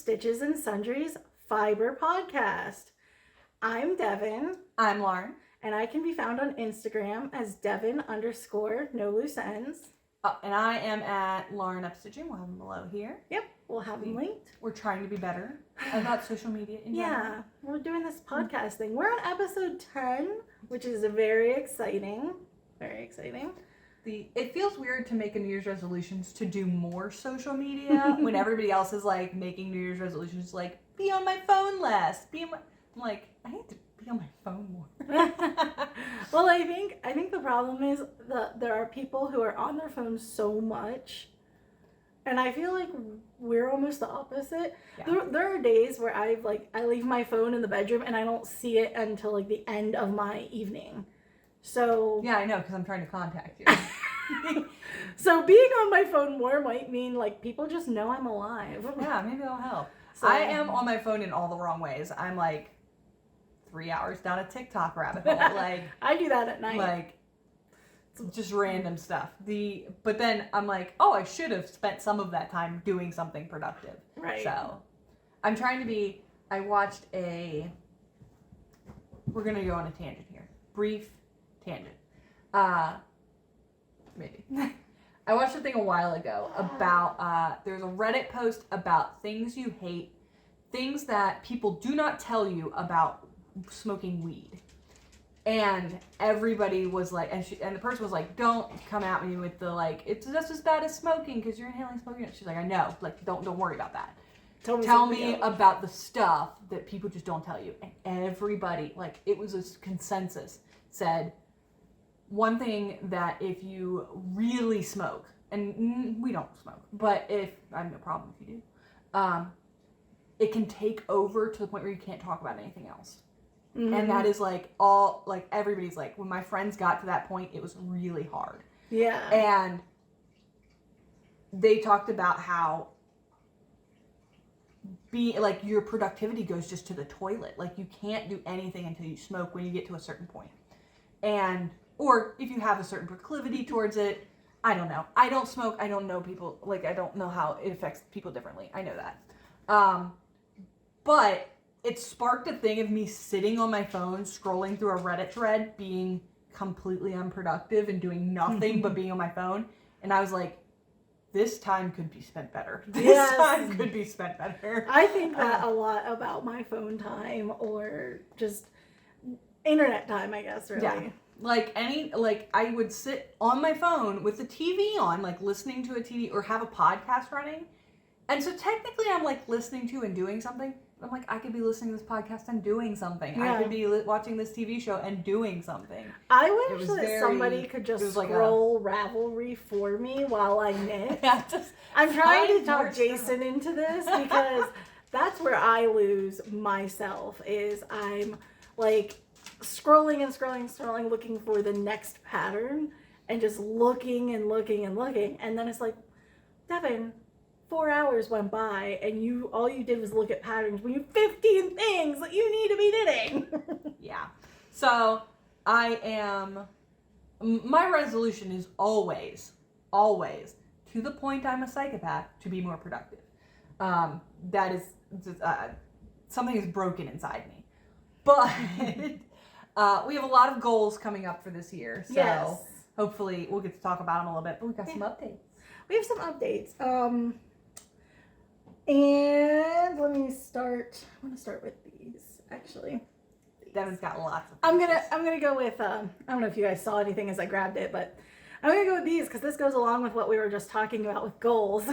Stitches and Sundries Fiber Podcast. I'm Devyn. I'm Lauren. And I can be found on Instagram as Devyn_no-loose-ends. And I am at Lauren Upstitching. We'll have them below here. Yep, we'll have them linked. We're trying to be better about social media in general. Yeah, we're doing this podcast thing. We're on episode 10, which is very exciting. Very exciting. It feels weird to make a New Year's resolutions to do more social media when everybody else is like making New Year's resolutions like be on my phone less. I'm like, I need to be on my phone more. Well, I think the problem is there are people who are on their phones so much, and I feel like we're almost the opposite. Yeah. There are days where I leave my phone in the bedroom and I don't see it until like the end of my evening. So yeah, I know, because I'm trying to contact you. So being on my phone more might mean like people just know I'm alive. Yeah, maybe that'll help. So, I am on my phone in all the wrong ways. I'm like 3 hours down a TikTok rabbit hole. Like I do that at night. Like just random stuff. But then I'm like, oh, I should have spent some of that time doing something productive. Right. So I'm trying to be. I watched we're gonna go on a tangent here. Brief tangent. Maybe. I watched a thing a while ago about, there's a Reddit post about things you hate, things that people do not tell you about smoking weed. And everybody was like, and the person was like, don't come at me with the like, it's just as bad as smoking because you're inhaling smoking. She's like, I know, like, don't worry about that. Tell me about the stuff that people just don't tell you. And everybody, like, it was a consensus, said, one thing that if you really smoke, and we don't smoke, but I have no problem if you do, it can take over to the point where you can't talk about anything else. Mm-hmm. And that is like everybody's like, when my friends got to that point, it was really hard. Yeah. And they talked about how your productivity goes just to the toilet. Like you can't do anything until you smoke when you get to a certain point. Or if you have a certain proclivity towards it, I don't know. I don't smoke. I don't know people. Like, I don't know how it affects people differently. I know that. But it sparked a thing of me sitting on my phone, scrolling through a Reddit thread, being completely unproductive and doing nothing but being on my phone. And I was like, this time could be spent better. This time could be spent better. I think that a lot about my phone time or just internet time, I guess, really. Yeah. I would sit on my phone with the TV on, like listening to a TV or have a podcast running. And so technically I'm like listening to and doing something. I'm like, I could be listening to this podcast and doing something. Yeah. I could be watching this TV show and doing something. I wish that somebody could just scroll Ravelry for me while I knit. Yeah, I'm trying to talk Jason into this because that's where I lose myself is I'm like scrolling, looking for the next pattern and just looking. And then it's like, Devyn, 4 hours went by and all you did was look at patterns when you have 15 things that you need to be knitting. Yeah. So my resolution is always to the point I'm a psychopath to be more productive. That is, something is broken inside me. But we have a lot of goals coming up for this year, so hopefully we'll get to talk about them a little bit. But we've got some updates. We have some updates. And let me start. I'm gonna start with these actually. Devyn's got lots of. I'm gonna go with. I don't know if you guys saw anything as I grabbed it, but I'm gonna go with these because this goes along with what we were just talking about with goals.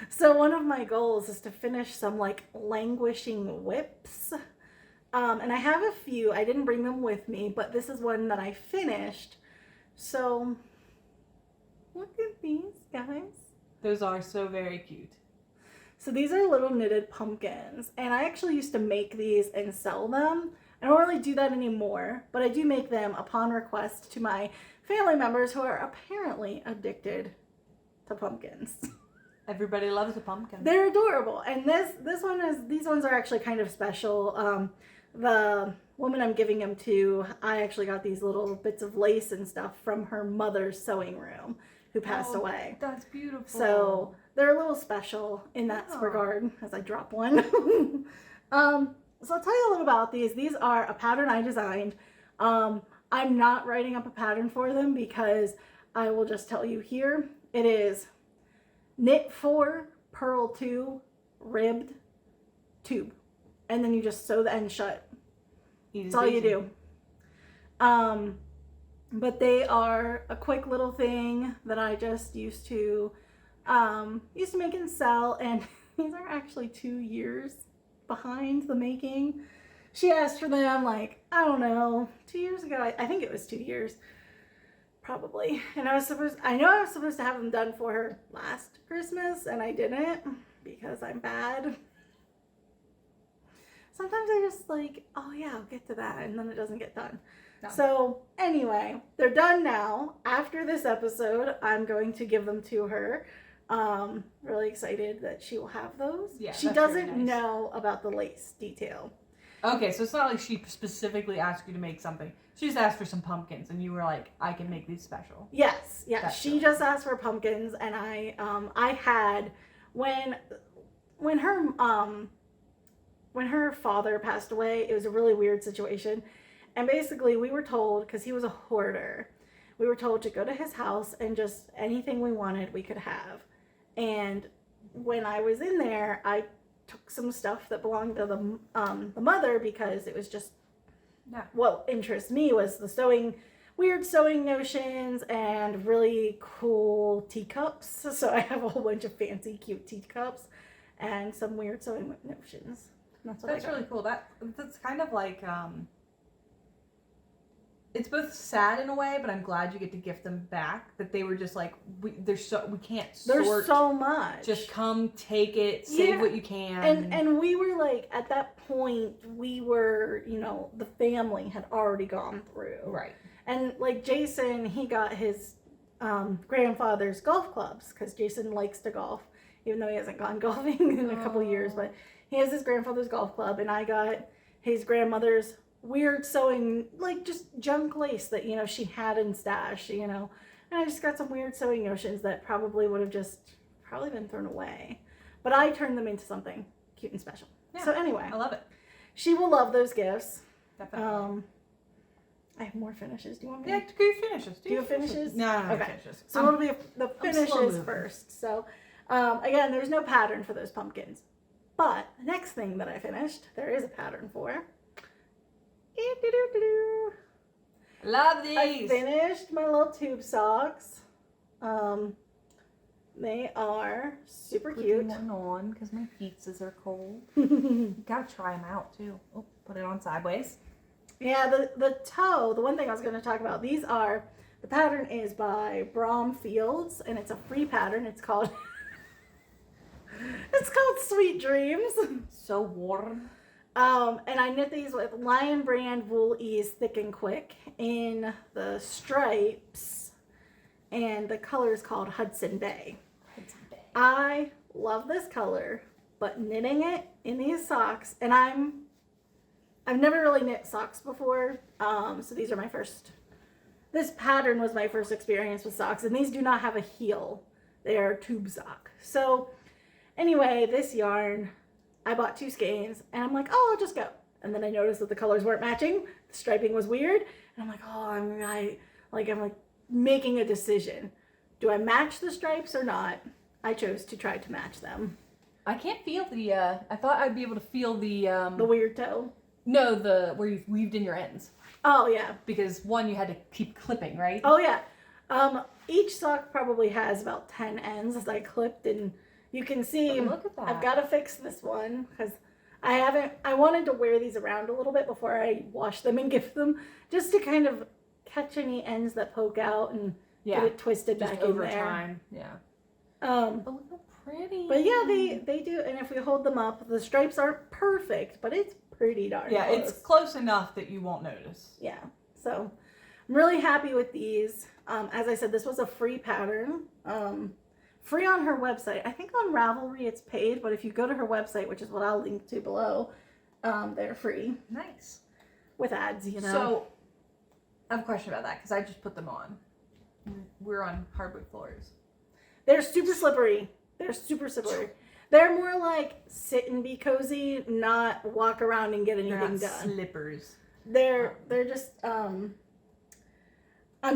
So one of my goals is to finish some like languishing whips. And I have a few. I didn't bring them with me, but this is one that I finished. So look at these, guys. Those are so very cute. So these are little knitted pumpkins, and I actually used to make these and sell them. I don't really do that anymore, but I do make them upon request to my family members who are apparently addicted to pumpkins. Everybody loves a pumpkin. They're adorable, and these ones are actually kind of special. The woman I'm giving them to, I actually got these little bits of lace and stuff from her mother's sewing room who passed away. That's beautiful. So they're a little special in that regard, as I drop one. So I'll tell you a little about these. These are a pattern I designed. I'm not writing up a pattern for them because I will just tell you here. It is knit 4, purl 2, ribbed, tube. And then you just sew the end shut. That's all you do. But they are a quick little thing that I just used to make and sell, and these are actually 2 years behind the making. She asked for them like, I don't know, 2 years ago. I think it was 2 years, probably. And I know I was supposed to have them done for her last Christmas, and I didn't because I'm bad. Sometimes I just like, oh yeah, I'll get to that, and then it doesn't get done. No. So anyway, they're done now. After this episode, I'm going to give them to her. Really excited that she will have those. Yeah, she doesn't know about the lace detail. Okay, so it's not like she specifically asked you to make something. She just asked for some pumpkins, and you were like, I can make these special. Yes, yeah. That's she just asked for pumpkins, and I had when her father passed away, it was a really weird situation. And basically we were told, because he was a hoarder, we were told to go to his house and just anything we wanted we could have. And when I was in there, I took some stuff that belonged to the mother, because it was just what interests me was the weird sewing notions and really cool teacups. So I have a whole bunch of fancy cute teacups and some weird sewing notions. That's really cool. That's kind of like it's both sad in a way, but I'm glad you get to gift them back. That they were just like, we can't sort. There's so much. Just come, take it, save what you can. And we were like, at that point, we were, the family had already gone through. Right. And like Jason, he got his grandfather's golf clubs, because Jason likes to golf, even though he hasn't gone golfing in a couple of years. But he has his grandfather's golf club, and I got his grandmother's weird sewing, like just junk lace that she had in stash, and I just got some weird sewing notions that probably would have probably been thrown away, but I turned them into something cute and special. So anyway, I love it. She will love those gifts. Definitely. I have more finishes. Do you want me? Yeah, do your finishes. Do your finishes? No, okay. Finishes. So it'll be the finishes first. So again, there's no pattern for those pumpkins, but the next thing that I finished, there is a pattern for. Love these. I finished my little tube socks. They are super cute. Put one on because my feetses are cold. You gotta try them out too. Oh, put it on sideways. Yeah, the toe. The one thing I was going to talk about. The pattern is by Bromfields, and it's a free pattern. It's called Sweet Dreams. So warm. And I knit these with Lion Brand Wool Ease Thick and Quick in the stripes, and the color is called Hudson Bay. I love this color, but knitting it in these socks, and I've never really knit socks before, so these are my first. This pattern was my first experience with socks, and these do not have a heel. They are tube sock. So anyway, this yarn, I bought 2 skeins, and I'm like, oh, I'll just go. And then I noticed that the colors weren't matching. The striping was weird. And I'm like, oh, I'm making a decision. Do I match the stripes or not? I chose to try to match them. I can't feel I thought I'd be able to feel the weird toe. No, where you've weaved in your ends. Oh, yeah. Because one, you had to keep clipping, right? Oh, yeah. Each sock probably has about 10 ends as I clipped, and you can see, look at that. I've got to fix this one because I wanted to wear these around a little bit before I wash them and gift them, just to kind of catch any ends that poke out and get it twisted just back over in there. Time. Yeah. But look how pretty. But yeah, they do, and if we hold them up, the stripes aren't perfect, but it's pretty darn close. It's close enough that you won't notice. Yeah. So I'm really happy with these. As I said, this was a free pattern. Free on her website. I think on Ravelry it's paid, but if you go to her website, which is what I'll link to below, they're free. Nice. With ads, So, I have a question about that, because I just put them on. We're on hardwood floors. They're super slippery. They're super similar. They're more like sit and be cozy, not walk around and get anything done. Slippers. They're just I'm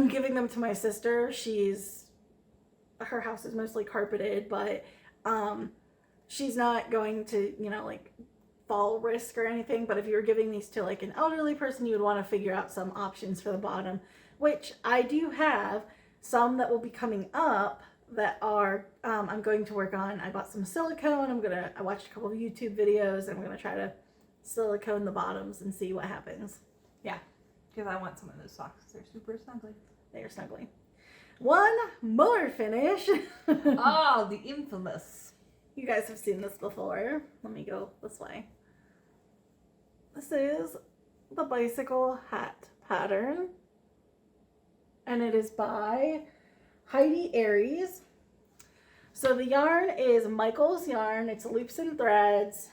giving them to my sister. Her house is mostly carpeted, but she's not going to, like fall risk or anything. But if you were giving these to like an elderly person, you would want to figure out some options for the bottom, which I do have some that will be coming up that are I'm going to work on. I bought some silicone. I watched a couple of YouTube videos, and I'm gonna try to silicone the bottoms and see what happens. Yeah, because I want some of those socks. They're super snuggly. They are snuggly. One more finish. Oh, the infamous. You guys have seen this before. Let me go this way. This is the bicycle hat pattern, and it is by Heidi Aries. So the yarn is Michael's yarn. It's loops and threads.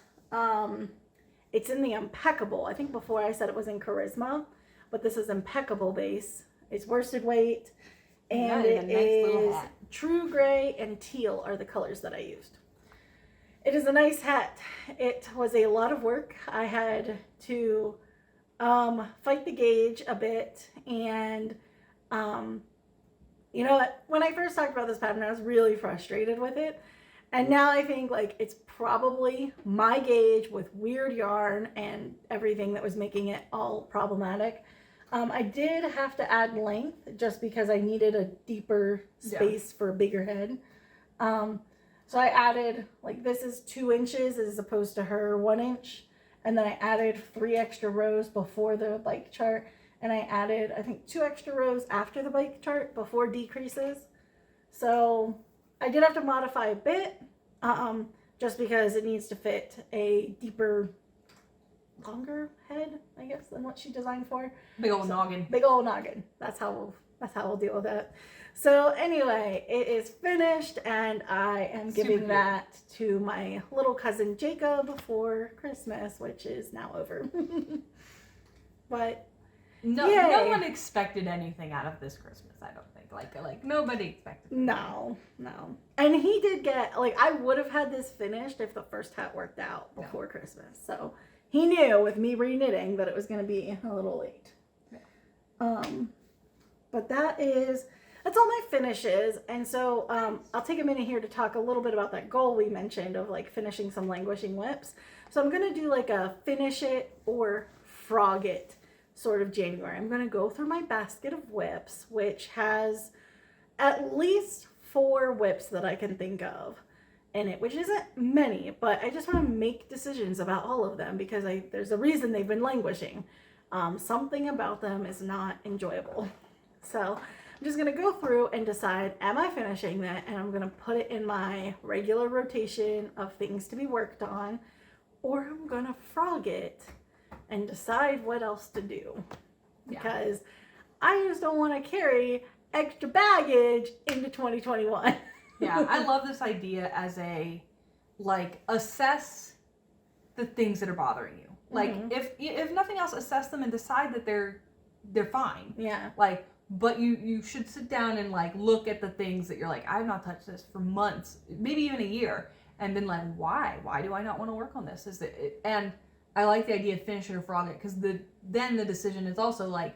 It's in the Impeccable. I think before I said it was in Charisma, but this is Impeccable base. It's worsted weight, and it is true gray and teal are the colors that I used. It is a nice hat. It was a lot of work. I had to fight the gauge a bit, and you know what? When I first talked about this pattern, I was really frustrated with it. And now I think like it's probably my gauge with weird yarn and everything that was making it all problematic. I did have to add length just because I needed a deeper space for a bigger head. So I added, like, this is 2 inches as opposed to her 1 inch. And then I added 3 extra rows before the bike chart. And I added, I think, 2 extra rows after the bike chart before decreases. So I did have to modify a bit, just because it needs to fit a deeper, longer head, I guess, than what she designed for. Big old noggin. Big old noggin. That's how we'll deal with that. So anyway, it is finished, and I am giving that to my little cousin Jacob for Christmas, which is now over. But no one expected anything out of this Christmas, I don't think. Like nobody expected anything. No. And he did get, like, I would have had this finished if the first hat worked out before Christmas. So he knew with me reknitting that it was going to be a little late. Yeah. But that's all my finishes. And so I'll take a minute here to talk a little bit about that goal we mentioned of like finishing some languishing whips. So I'm going to do like a finish it or frog it sort of January. I'm going to go through my basket of whips, which has at least 4 whips that I can think of in it, which isn't many, but I just want to make decisions about all of them because there's a reason they've been languishing. Something about them is not enjoyable. So I'm just going to go through and decide, am I finishing that? And I'm going to put it in my regular rotation of things to be worked on, or I'm going to frog it and decide what else to do. Because I just don't want to carry extra baggage into 2021. Yeah, I love this idea as a, like, assess the things that are bothering you. Like, if nothing else, assess them and decide that they're fine. Yeah. Like, but you should sit down and, like, look at the things that you're like, I've not touched this for months, maybe even a year. And then, like, why? Why do I not want to work on this? And I like the idea of finish it or frog it, because then the decision is also, like,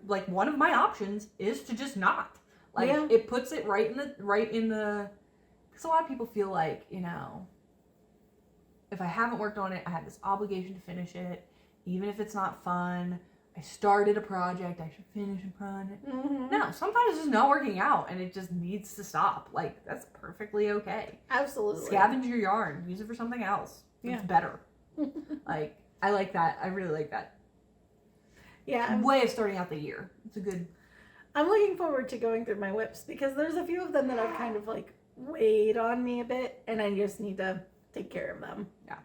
like, one of my options is to just not. Like, it puts it right in the, because a lot of people feel like, you know, if I haven't worked on it, I have this obligation to finish it, even if it's not fun. I started a project, I should finish a project. Mm-hmm. No, sometimes it's just not working out and it just needs to stop. Like, that's perfectly okay. Absolutely. Scavenge your yarn, use it for something else. It's better. Like, I like that. I really like that. Yeah. Way of starting out the year. It's a good. I'm looking forward to going through my whips because there's a few of them that I've kind of like weighed on me a bit, and I just need to take care of them. Yeah.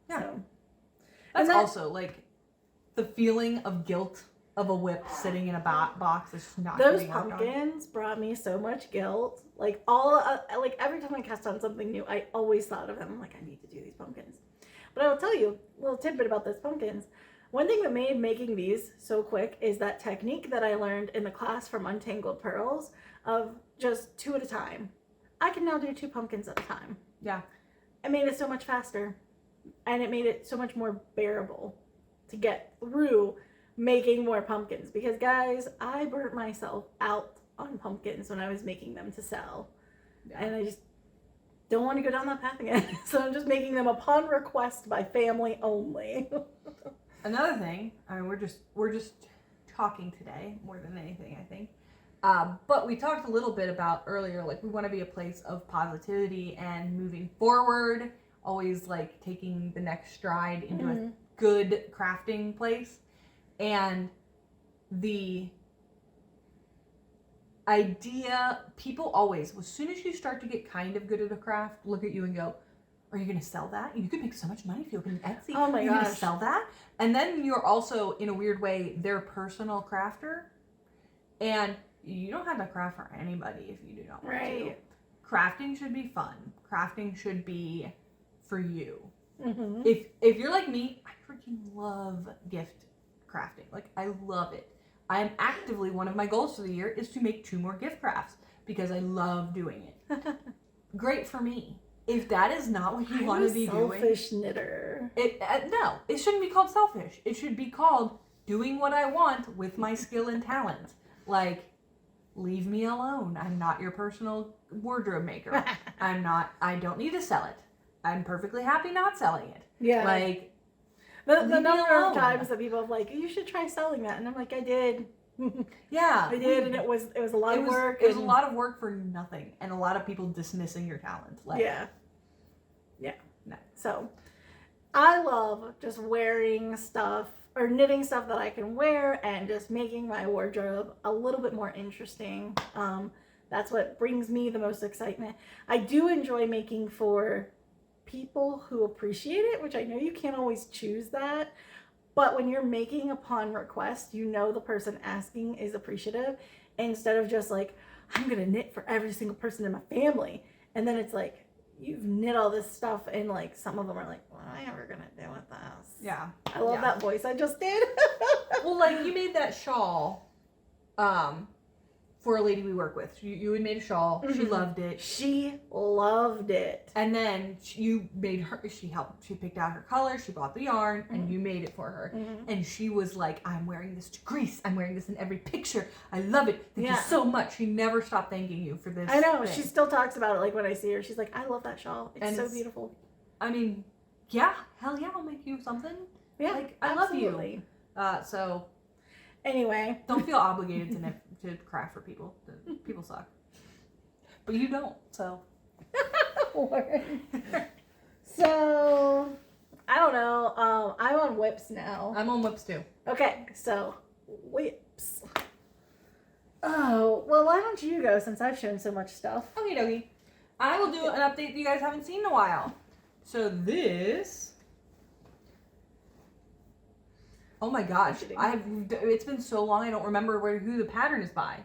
So. That's also like the feeling of guilt of a whip sitting in a box is not. Those pumpkins brought me so much guilt. Like like every time I cast on something new, I always thought of them. I'm like, I need to do these pumpkins. But I will tell you a little tidbit about those pumpkins. One thing that made making these so quick is that technique that I learned in the class from Untangled Pearls of just 2 at a time. I can now do 2 pumpkins at a time. Yeah. It made it so much faster. And it made it so much more bearable to get through making more pumpkins. Because, guys, I burnt myself out on pumpkins when I was making them to sell. Yeah. And I just don't want to go down that path again. So I'm just making them upon request by family only. Another thing, I mean, we're just talking today more than anything, I think. But we talked a little bit about earlier, like, we want to be a place of positivity and moving forward, always, like, taking the next stride into a good crafting place. And the idea, people always, as soon as you start to get kind of good at a craft, look at you and go, are you going to sell that? You could make so much money if you open Etsy. Oh my gosh. Are you going to sell that? And then you're also, in a weird way, their personal crafter. And you don't have to craft for anybody if you do not want to. Crafting should be fun. Crafting should be for you. Mm-hmm. If you're like me, I freaking love gift crafting. Like, I love it. I am actively, one of my goals for the year is to make 2 more gift crafts because I love doing it. Great for me. If that is not what you want to be doing, selfish knitter. No, it shouldn't be called selfish. It should be called doing what I want with my skill and talent. Like, leave me alone. I'm not your personal wardrobe maker. I don't need to sell it. I'm perfectly happy not selling it. Yeah. Like, the number of times that people have like, you should try selling that, and I'm like, I did. Yeah, I did, and it was a lot of work. It was a lot of work for nothing, and a lot of people dismissing your talent. Like, yeah. No. So, I love just wearing stuff or knitting stuff that I can wear, and just making my wardrobe a little bit more interesting. That's what brings me the most excitement. I do enjoy making for people who appreciate it, which I know you can't always choose that. But when you're making upon request, you know the person asking is appreciative, instead of just like, I'm going to knit for every single person in my family. And then it's like, you've knit all this stuff, and like some of them are like, what am I ever going to do with this? Yeah. I love that voice I just did. Well, like, you made that shawl for a lady we work with. You had made a shawl. Mm-hmm. She loved it. She loved it. And then you made her, she picked out her color, she bought the yarn, mm-hmm. and you made it for her. Mm-hmm. And she was like, I'm wearing this to Greece. I'm wearing this in every picture. I love it. Thank you so much. She never stopped thanking you for this. I know. She still talks about it, like, when I see her. She's like, I love that shawl. It's so beautiful. I mean, yeah. Hell yeah, I'll make you something. Yeah, like, I absolutely. Love you. So, anyway. Don't feel obligated to craft for people. People suck. But you don't, so. So, I don't know. I'm on whips now. I'm on whips too. Okay, so whips. Oh, well, why don't you go, since I've shown so much stuff? Okay, dokie. I will do an update that you guys haven't seen in a while. So this. Oh my gosh, it's been so long I don't remember who the pattern is by.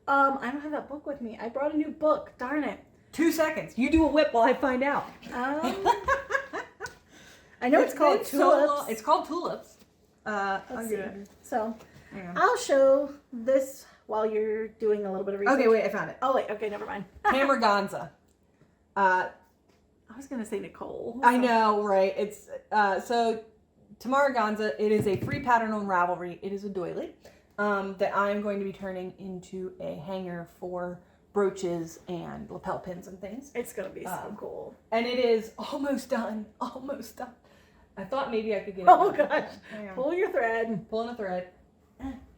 I don't have that book with me. I brought a new book. Darn it. 2 seconds. You do a whip while I find out. I know it's called Tulips. It's called Tulips. Let's see. So, I'll show this while you're doing a little bit of research. Okay, wait, I found it. Oh, wait, okay, never mind. Hammerganza. I was going to say Nicole. I know, right? It's, so, Tamara Ganza, it is a free pattern on Ravelry. It is a doily that I'm going to be turning into a hanger for brooches and lapel pins and things. It's going to be so cool. And it is almost done. Almost done. I thought maybe I could get it. Oh, gosh. Pull your thread. Pulling a thread.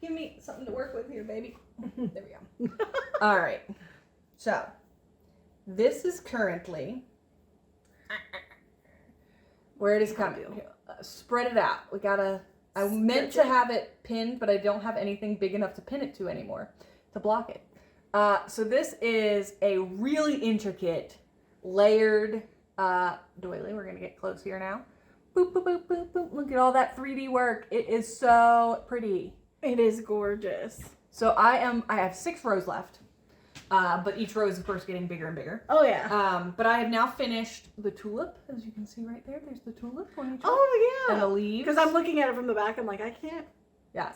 Give me something to work with here, baby. There we go. All right. So, this is currently where it is coming. Spread it out. We gotta. I meant to have it pinned, but I don't have anything big enough to pin it to anymore to block it. So this is a really intricate, layered doily. We're gonna get close here now. Boop, boop, boop, boop, boop. Look at all that 3D work. It is so pretty. It is gorgeous. So I have 6 rows left. But each row is, of course, getting bigger and bigger. Oh, yeah. But I have now finished the tulip, as you can see right there. There's the tulip on each row. Oh, yeah. And the leaves. Because I'm looking at it from the back. I'm like, I can't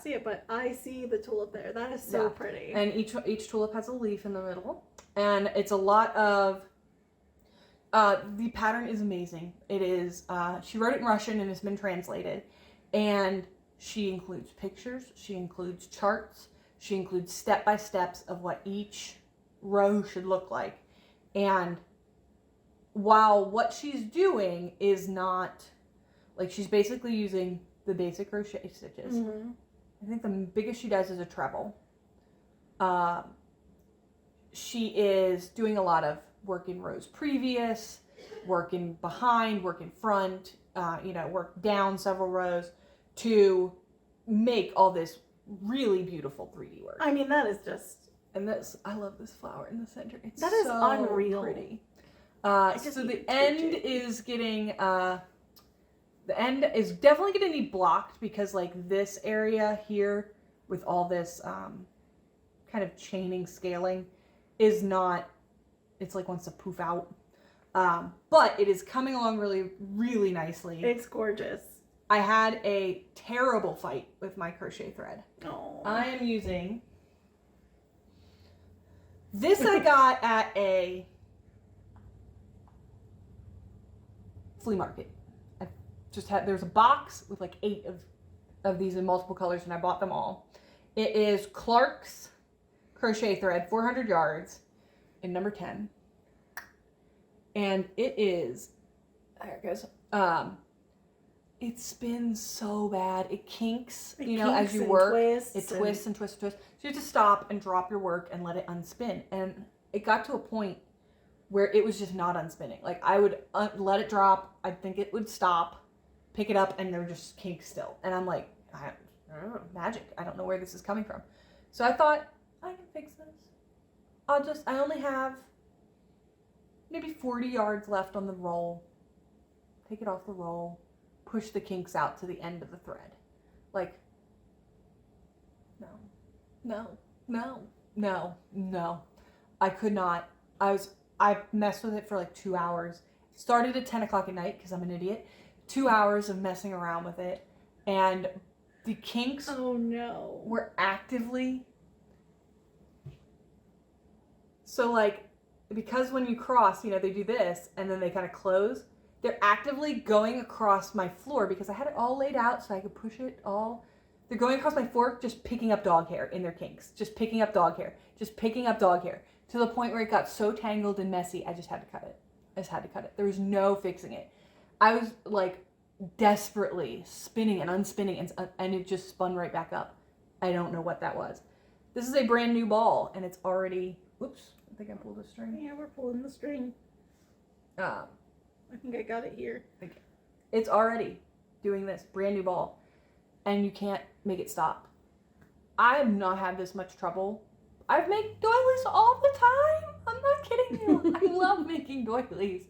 see it, but I see the tulip there. That is so pretty. And each tulip has a leaf in the middle. And it's a lot of, the pattern is amazing. It is, she wrote it in Russian and it's been translated. And she includes pictures, she includes charts, she includes step-by-steps of what each row should look like. And while what she's doing is not, like, she's basically using the basic crochet stitches. Mm-hmm. I think the biggest she does is a treble. She is doing a lot of work in rows previous, work in behind, work in front, work down several rows to make all this really beautiful 3D work. I mean, that is just... And this, I love this flower in the center. It's that is so unreal. Pretty. So the end is getting, the end is definitely going to need blocked because like this area here with all this kind of chaining scaling is not, it's like wants to poof out. But it is coming along really, really nicely. It's gorgeous. I had a terrible fight with my crochet thread. Oh. I am using this. I got at a flea market. I just had, there's a box with like 8 of these in multiple colors and I bought them all. It is Clark's crochet thread, 400 yards in number 10. And it is, there it goes. It spins so bad. It kinks, as you work. It twists and twists and twists. So you have to stop and drop your work and let it unspin. And it got to a point where it was just not unspinning. Like I would let it drop. I'd think it would stop, pick it up, and there would just kink still. And I'm like, I don't know, magic. I don't know where this is coming from. So I thought, I can fix this. I only have maybe 40 yards left on the roll. Take it off the roll. Push the kinks out to the end of the thread. Like, no. I could not. I messed with it for like 2 hours. Started at 10 o'clock at night because I'm an idiot. 2 hours of messing around with it. And the kinks were actively. So like, because when you cross, they do this and then they kind of close. They're actively going across my floor because I had it all laid out so I could push it all. They're going across my floor, just picking up dog hair in their kinks. Just picking up dog hair. Just picking up dog hair. To the point where it got so tangled and messy, I just had to cut it. There was no fixing it. I was like desperately spinning and unspinning and it just spun right back up. I don't know what that was. This is a brand new ball and it's already, whoops, I think I pulled a string. Yeah, we're pulling the string. I think I got it here. Okay. It's already doing this brand new ball and you can't make it stop. I have not had this much trouble. I've made doilies all the time. I'm not kidding you. I love making doilies.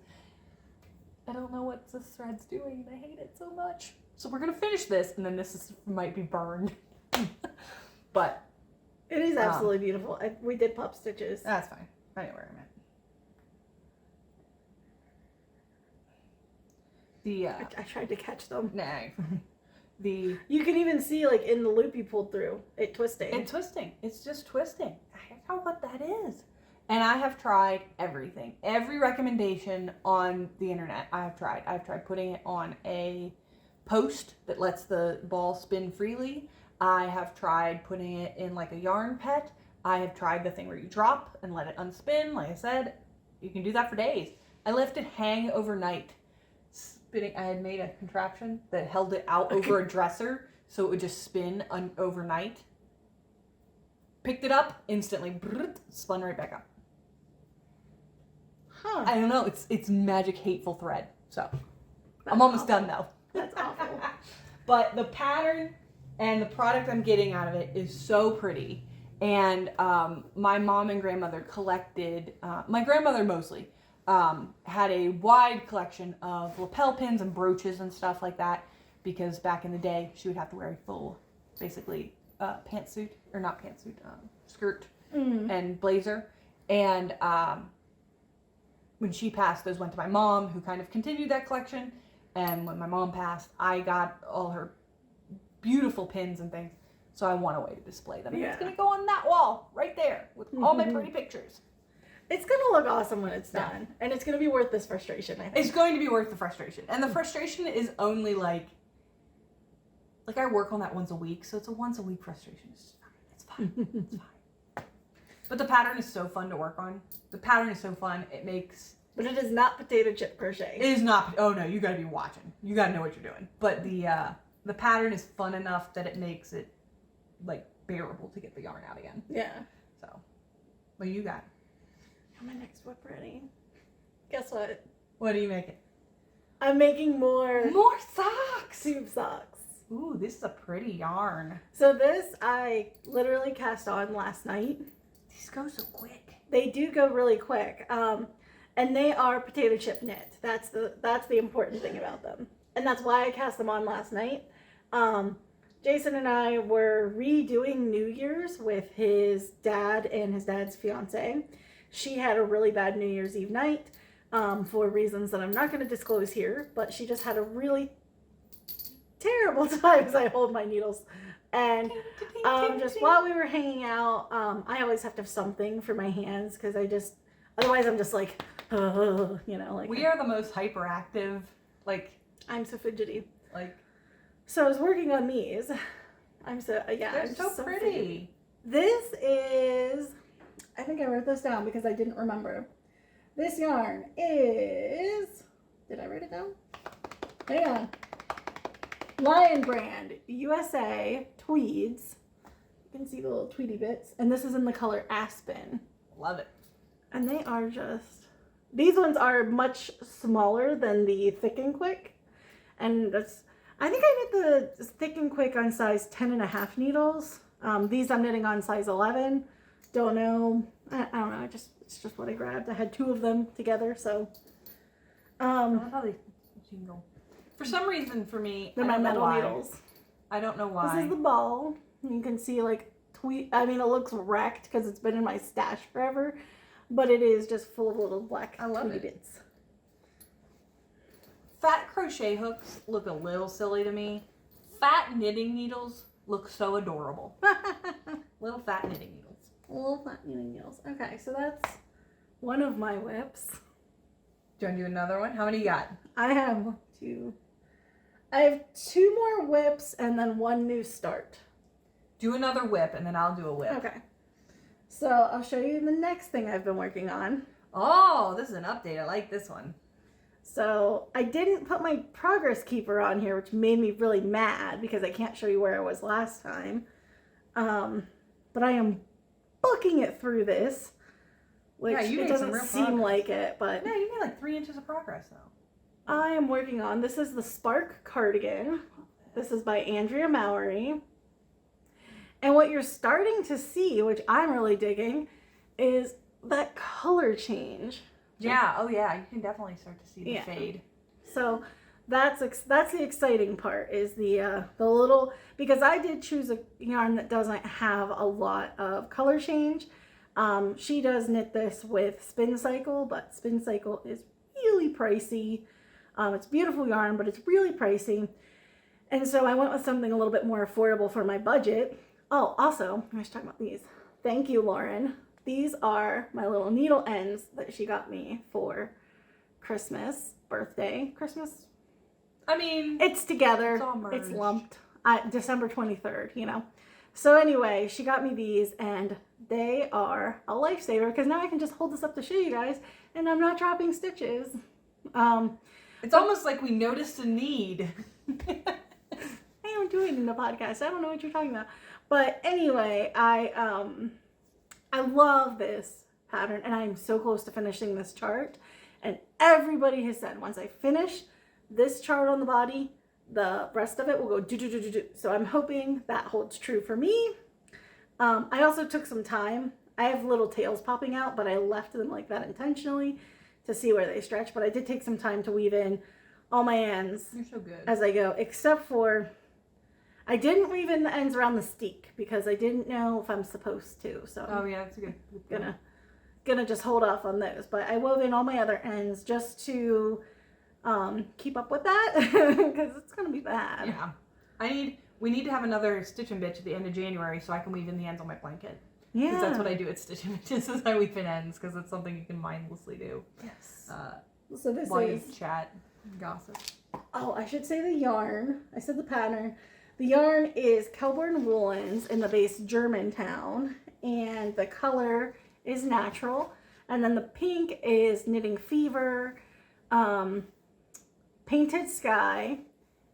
I don't know what this thread's doing. I hate it so much. So we're going to finish this and then might be burned. But it is absolutely beautiful. We did pup stitches. That's fine. I know where I'm at. I tried to catch them. Nah. You can even see like in the loop you pulled through it twisting. It's just twisting. I don't know what that is. And I have tried everything. Every recommendation on the internet I've tried. I've tried putting it on a post that lets the ball spin freely. I have tried putting it in like a yarn pet. I have tried the thing where you drop and let it unspin. Like I said, you can do that for days. I left it hang overnight. Spinning. I had made a contraption that held it out over a dresser so it would just spin overnight. Picked it up instantly, spun right back up. Huh. I don't know. It's magic, hateful thread. So I'm almost done though. That's awful. But the pattern and the product I'm getting out of it is so pretty. And my mom and grandmother collected. My grandmother mostly. Had a wide collection of lapel pins and brooches and stuff like that because back in the day she would have to wear a full, basically, pantsuit, or not pantsuit, skirt and blazer. And when she passed, those went to my mom, who kind of continued that collection. And when my mom passed, I got all her beautiful pins and things. So I want a way to display them. And it's going to go on that wall right there with all my pretty pictures. It's going to look awesome when it's done. And it's going to be worth this frustration, I think. It's going to be worth the frustration. And the frustration is only like I work on that once a week, so it's a once a week frustration. It's fine. It's fine. But the pattern is so fun to work on. The pattern is so fun. It makes... But it is not potato chip crochet. It is not... Oh, no. You got to be watching. You got to know what you're doing. But the pattern is fun enough that it makes it, like, bearable to get the yarn out again. Yeah. So, what do you got? Got my next whip ready. Guess what? What are you making? I'm making more socks! tube socks. Ooh, this is a pretty yarn. So this I literally cast on last night. These go so quick. They do go really quick. And they are potato chip knit. That's the important thing about them. And that's why I cast them on last night. Jason and I were redoing New Year's with his dad and his dad's fiance. She had a really bad New Year's Eve night for reasons that I'm not going to disclose here, but she just had a really terrible time as I hold my needles. And just while we were hanging out, I always have to have something for my hands because otherwise I'm just like, like. We are the most hyperactive, like. I'm so fidgety. Like. So I was working on these. They're so pretty. Fidgety. This is, I think I wrote this down because I didn't remember. This yarn is, did I write it down? Hang on. Lion Brand, USA, Tweeds. You can see the little tweedy bits. And this is in the color Aspen. Love it. And they are these ones are much smaller than the Thick and Quick. And I think I knit the Thick and Quick on size 10.5 needles. These I'm knitting on size 11. Don't know. I don't know. It's just what I grabbed. I had 2 of them together, so. I love how they jingle. For some reason, for me, they're my metal needles. I don't know why. This is the ball. You can see like I mean, it looks wrecked because it's been in my stash forever, but it is just full of little black tweedy bits. Fat crochet hooks look a little silly to me. Fat knitting needles look so adorable. Little fat knitting needles. Little fat knitting needles. Okay, so that's one of my whips. Do you want to do another one? How many you got? I have 2. I have 2 more whips and then 1 new start. Do another whip and then I'll do a whip. Okay. So I'll show you the next thing I've been working on. Oh, this is an update. I like this one. So I didn't put my progress keeper on here, which made me really mad because I can't show you where I was last time. But I am booking it through this, which it doesn't seem like it, but yeah, you made like 3 inches of progress though. I am working on, this is the Spark Cardigan. This is by Andrea Mowry. And what you're starting to see, which I'm really digging, is that color change. Yeah, oh yeah, you can definitely start to see the fade. So that's the exciting part, is the little, because I did choose a yarn that doesn't have a lot of color change. She does knit this with Spin Cycle, but Spin Cycle is really pricey. It's beautiful yarn, but it's really pricey. And so I went with something a little bit more affordable for my budget. Oh, also, I was talking about these. Thank you, Lauren. These are my little needle ends that she got me for Christmas, birthday, Christmas. I mean, it's together. It's lumped. December 23rd, you know. So anyway, she got me these and they are a lifesaver because now I can just hold this up to show you guys and I'm not dropping stitches. It's almost like we noticed a need. I am doing it in the podcast. I don't know what you're talking about. But anyway, I love this pattern and I'm so close to finishing this chart. And everybody has said once I finish this chart on the body, the rest of it will go do. So I'm hoping that holds true for me. I also took some time. I have little tails popping out, but I left them like that intentionally to see where they stretch. But I did take some time to weave in all my ends. You're so good. As I go, except for I didn't weave in the ends around the steek because I didn't know if I'm supposed to. So oh yeah, that's a good gonna just hold off on those. But I wove in all my other ends just to keep up with that because it's gonna be bad. Yeah, we need to have another stitch and bitch at the end of January so I can weave in the ends on my blanket. Yeah. Because that's what I do at Stitch Images is I weave in ends because it's something you can mindlessly do. Yes. So this while you chat and gossip. Oh, I should say the yarn. I said the pattern. The yarn is Kelbourne Woolens in the base Germantown, and the color is natural. And then the pink is Knitting Fever, Painted Sky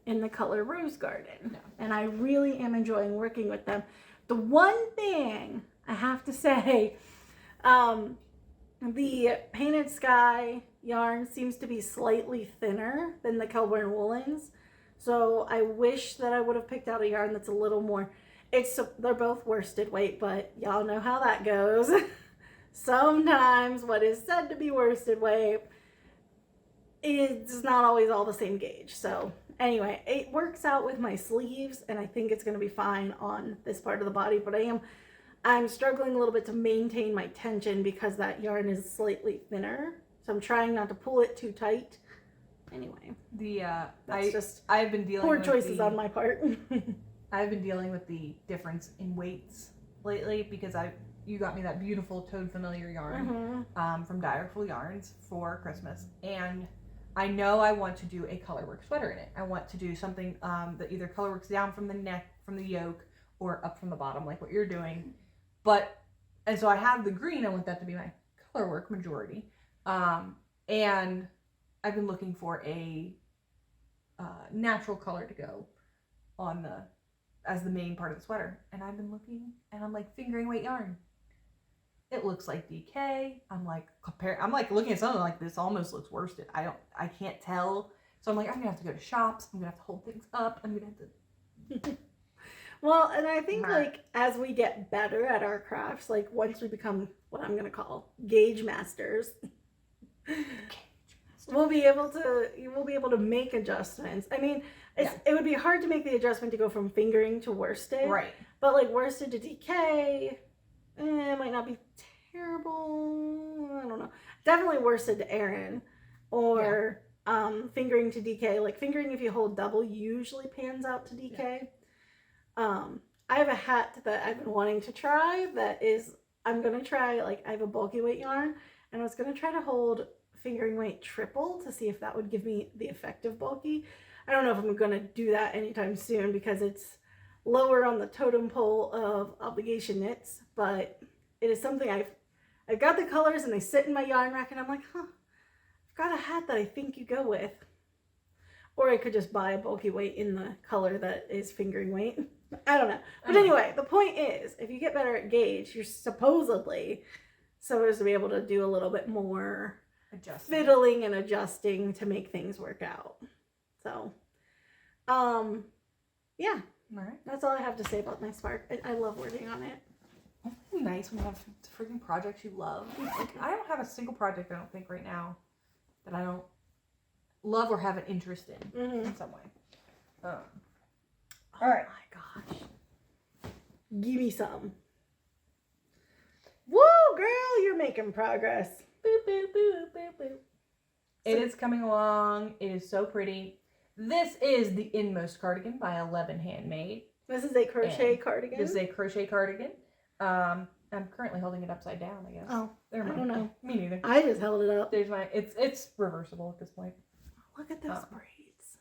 in the color Rose Garden. No. And I really am enjoying working with them. The one thing I have to say, the Painted Sky yarn seems to be slightly thinner than the Kelbourne Woolens. So I wish that I would have picked out a yarn that's a little more, they're both worsted weight, but y'all know how that goes. Sometimes what is said to be worsted weight is not always all the same gauge. So anyway, it works out with my sleeves, and I think it's going to be fine on this part of the body, but I'm struggling a little bit to maintain my tension because that yarn is slightly thinner. So I'm trying not to pull it too tight. Anyway, I've been dealing with poor choices on my part. I've been dealing with the difference in weights lately because you got me that beautiful Toad Familiar yarn from Direful Yarns for Christmas, and I know I want to do a colorwork sweater in it. I want to do something that either colorworks down from the neck, from the yoke, or up from the bottom, like what you're doing. And so I have the green. I want that to be my colorwork majority. And I've been looking for a natural color to go on as the main part of the sweater. And I've been looking, and I'm like, fingering weight yarn. It looks like DK. I'm like looking at something like this almost looks worsted. I can't tell. So I'm like, I'm gonna have to go to shops. I'm gonna have to hold things up. I'm gonna have to. Well, and I think like as we get better at our crafts, like once we become what I'm gonna call gauge masters, we'll be able to make adjustments. I mean, it would be hard to make the adjustment to go from fingering to worsted. Right. But like worsted to DK, it might not be terrible. I don't know. Definitely worsted to Aran, or fingering to DK. Like fingering, if you hold double, usually pans out to DK. I have a hat that I've been wanting to try I'm going to try, like I have a bulky weight yarn, and I was going to try to hold fingering weight triple to see if that would give me the effective bulky. I don't know if I'm going to do that anytime soon because it's lower on the totem pole of obligation knits, but it is something I've got the colors and they sit in my yarn rack, and I'm like, I've got a hat that I think you go with. Or I could just buy a bulky weight in the color that is fingering weight. I don't know. But anyway, the point is, if you get better at gauge, you're supposedly supposed to be able to do a little bit more fiddling and adjusting to make things work out. So, yeah. All right. That's all I have to say about my spark. I love working on it. Nice when you have freaking projects you love. Like, I don't have a single project, I don't think, right now that I don't love or have an interest in some way. All right. Oh my gosh. Give me some. Woo, girl, you're making progress. Boop, boop, boop, boop, boop. It is coming along. It is so pretty. This is the Inmost cardigan by 11 Handmade. This is a crochet cardigan. This is a crochet cardigan. I'm currently holding it upside down, I guess. Oh, I don't know. Me neither. I just held it up. There's my. It's reversible at this point. Look at those braids.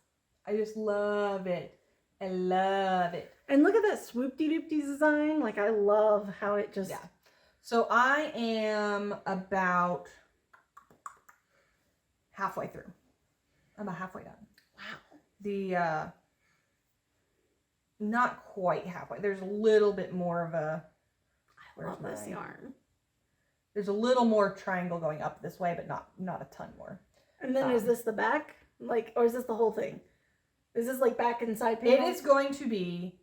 I just love it. I love it. And look at that swoop-de-doop-de design. Like, I love how it just... Yeah. So I am about halfway through. I'm about halfway done. Wow. Not quite halfway. There's a little bit more of a... I love this yarn. There's a little more triangle going up this way, but not a ton more. And then is this the back? Like, or is this the whole thing? Is this like back and side panels? It is going to be,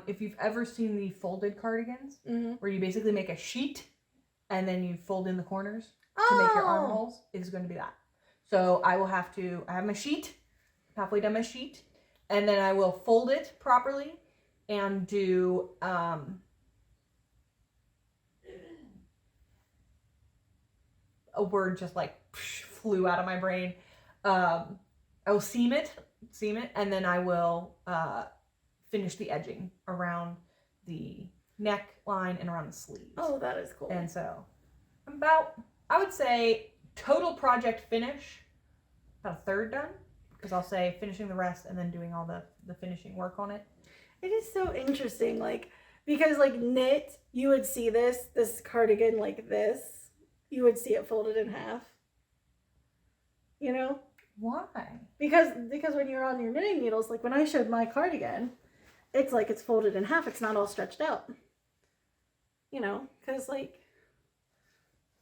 if you've ever seen the folded cardigans, where you basically make a sheet and then you fold in the corners to make your armholes, it is going to be that. So I have my sheet, halfway done my sheet, and then I will fold it properly and do, a word just like flew out of my brain. I will seam it, and then I will finish the edging around the neckline and around the sleeves. Oh, that is cool. And so I would say total project finish, about a third done. Because I'll say finishing the rest and then doing all the finishing work on it. It is so interesting, like, because like knit, you would see this cardigan like this. You would see it folded in half. You know? Why? Because when you're on your knitting needles, like when I showed my cardigan, it's like it's folded in half. It's not all stretched out. You know, because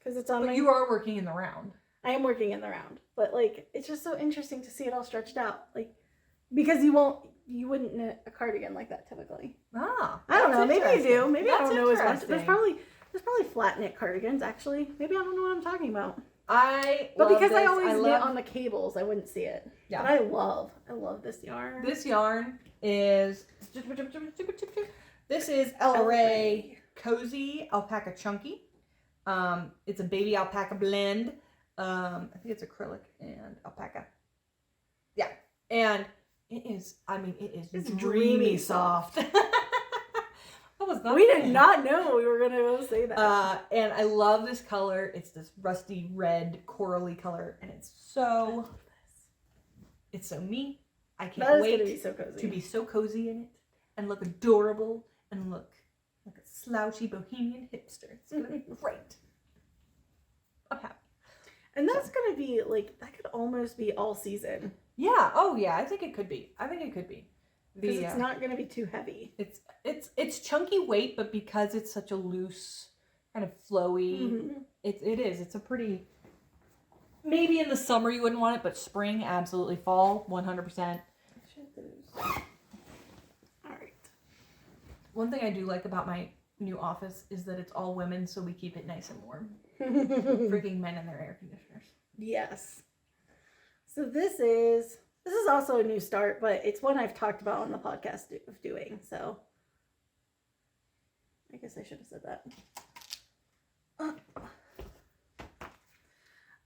it's on. But you are working in the round. I am working in the round, but like it's just so interesting to see it all stretched out, like because you wouldn't knit a cardigan like that typically. Ah, I don't know. Maybe you do. Maybe that's I don't know as much. There's probably flat knit cardigans actually. Maybe I don't know what I'm talking about. But because I always knit on the cables, I wouldn't see it. Yeah. But I love this yarn. This yarn is El Rey Cozy Alpaca Chunky. It's a baby alpaca blend. I think it's acrylic and alpaca. Yeah. And it is it's dreamy soft. We did not know we were going to say that. And I love this color. It's this rusty red corally color. And it's so me. I can't wait to be so cozy in it and look adorable and look like a slouchy bohemian hipster. It's going to be great. I'm happy. And that's going to be like, that could almost be all season. Yeah. Oh yeah. I think it could be. Because it's not going to be too heavy. It's chunky weight, but because it's such a loose, kind of flowy, it is. It's a pretty. Maybe in the summer you wouldn't want it, but spring, absolutely. Fall, 100%. All right. One thing I do like about my new office is that it's all women, so we keep it nice and warm. Freaking men in their air conditioners. Yes. So this is also a new start, but it's one I've talked about on the podcast of doing, so I guess I should have said that.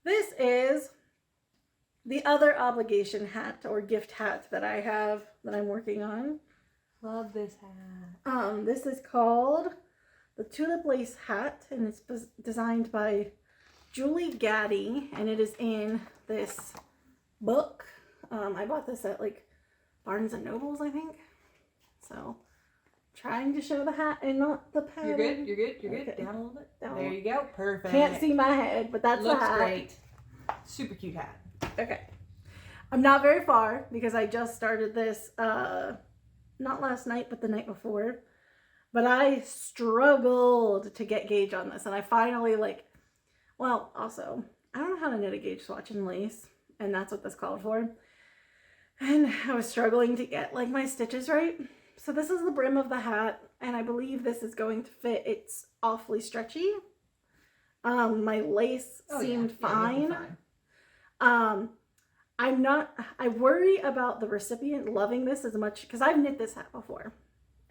This is the other obligation hat or gift hat that I have that I'm working on. Love this hat. This is called the Tulip Lace Hat, and it's designed by Julie Gaddy, and it is in this book. I bought this at like Barnes and Nobles, I think. So, trying to show the hat and not the pattern. You're good. Okay. Down a little bit. There you go. Perfect. Can't see my head, but that's the hat. Looks great. Super cute hat. Okay. I'm not very far because I just started this, not last night, but the night before. But I struggled to get gauge on this, and I finally also, I don't know how to knit a gauge swatch in lace, and that's what this called for. And I was struggling to get like my stitches right. So this is the brim of the hat, and I believe this is going to fit. It's awfully stretchy. My lace seemed fine. I worry about the recipient loving this as much, because I've knit this hat before,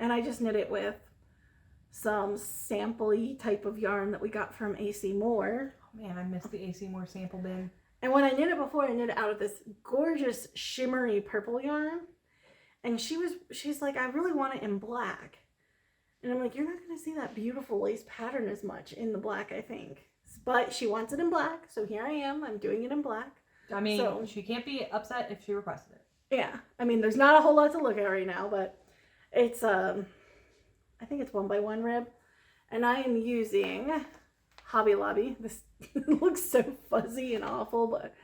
and I just knit it with some sample-y type of yarn that we got from AC Moore. Oh man, I missed the AC Moore sample bin. And when I knit it before, I knit it out of this gorgeous shimmery purple yarn. And she's like, I really want it in black. And I'm like, you're not going to see that beautiful lace pattern as much in the black, I think. But she wants it in black, so here I am. I'm doing it in black. I mean, she can't be upset if she requested it. Yeah. I mean, there's not a whole lot to look at right now, but it's, I think it's 1x1 rib. And I am using Hobby Lobby. This looks so fuzzy and awful, but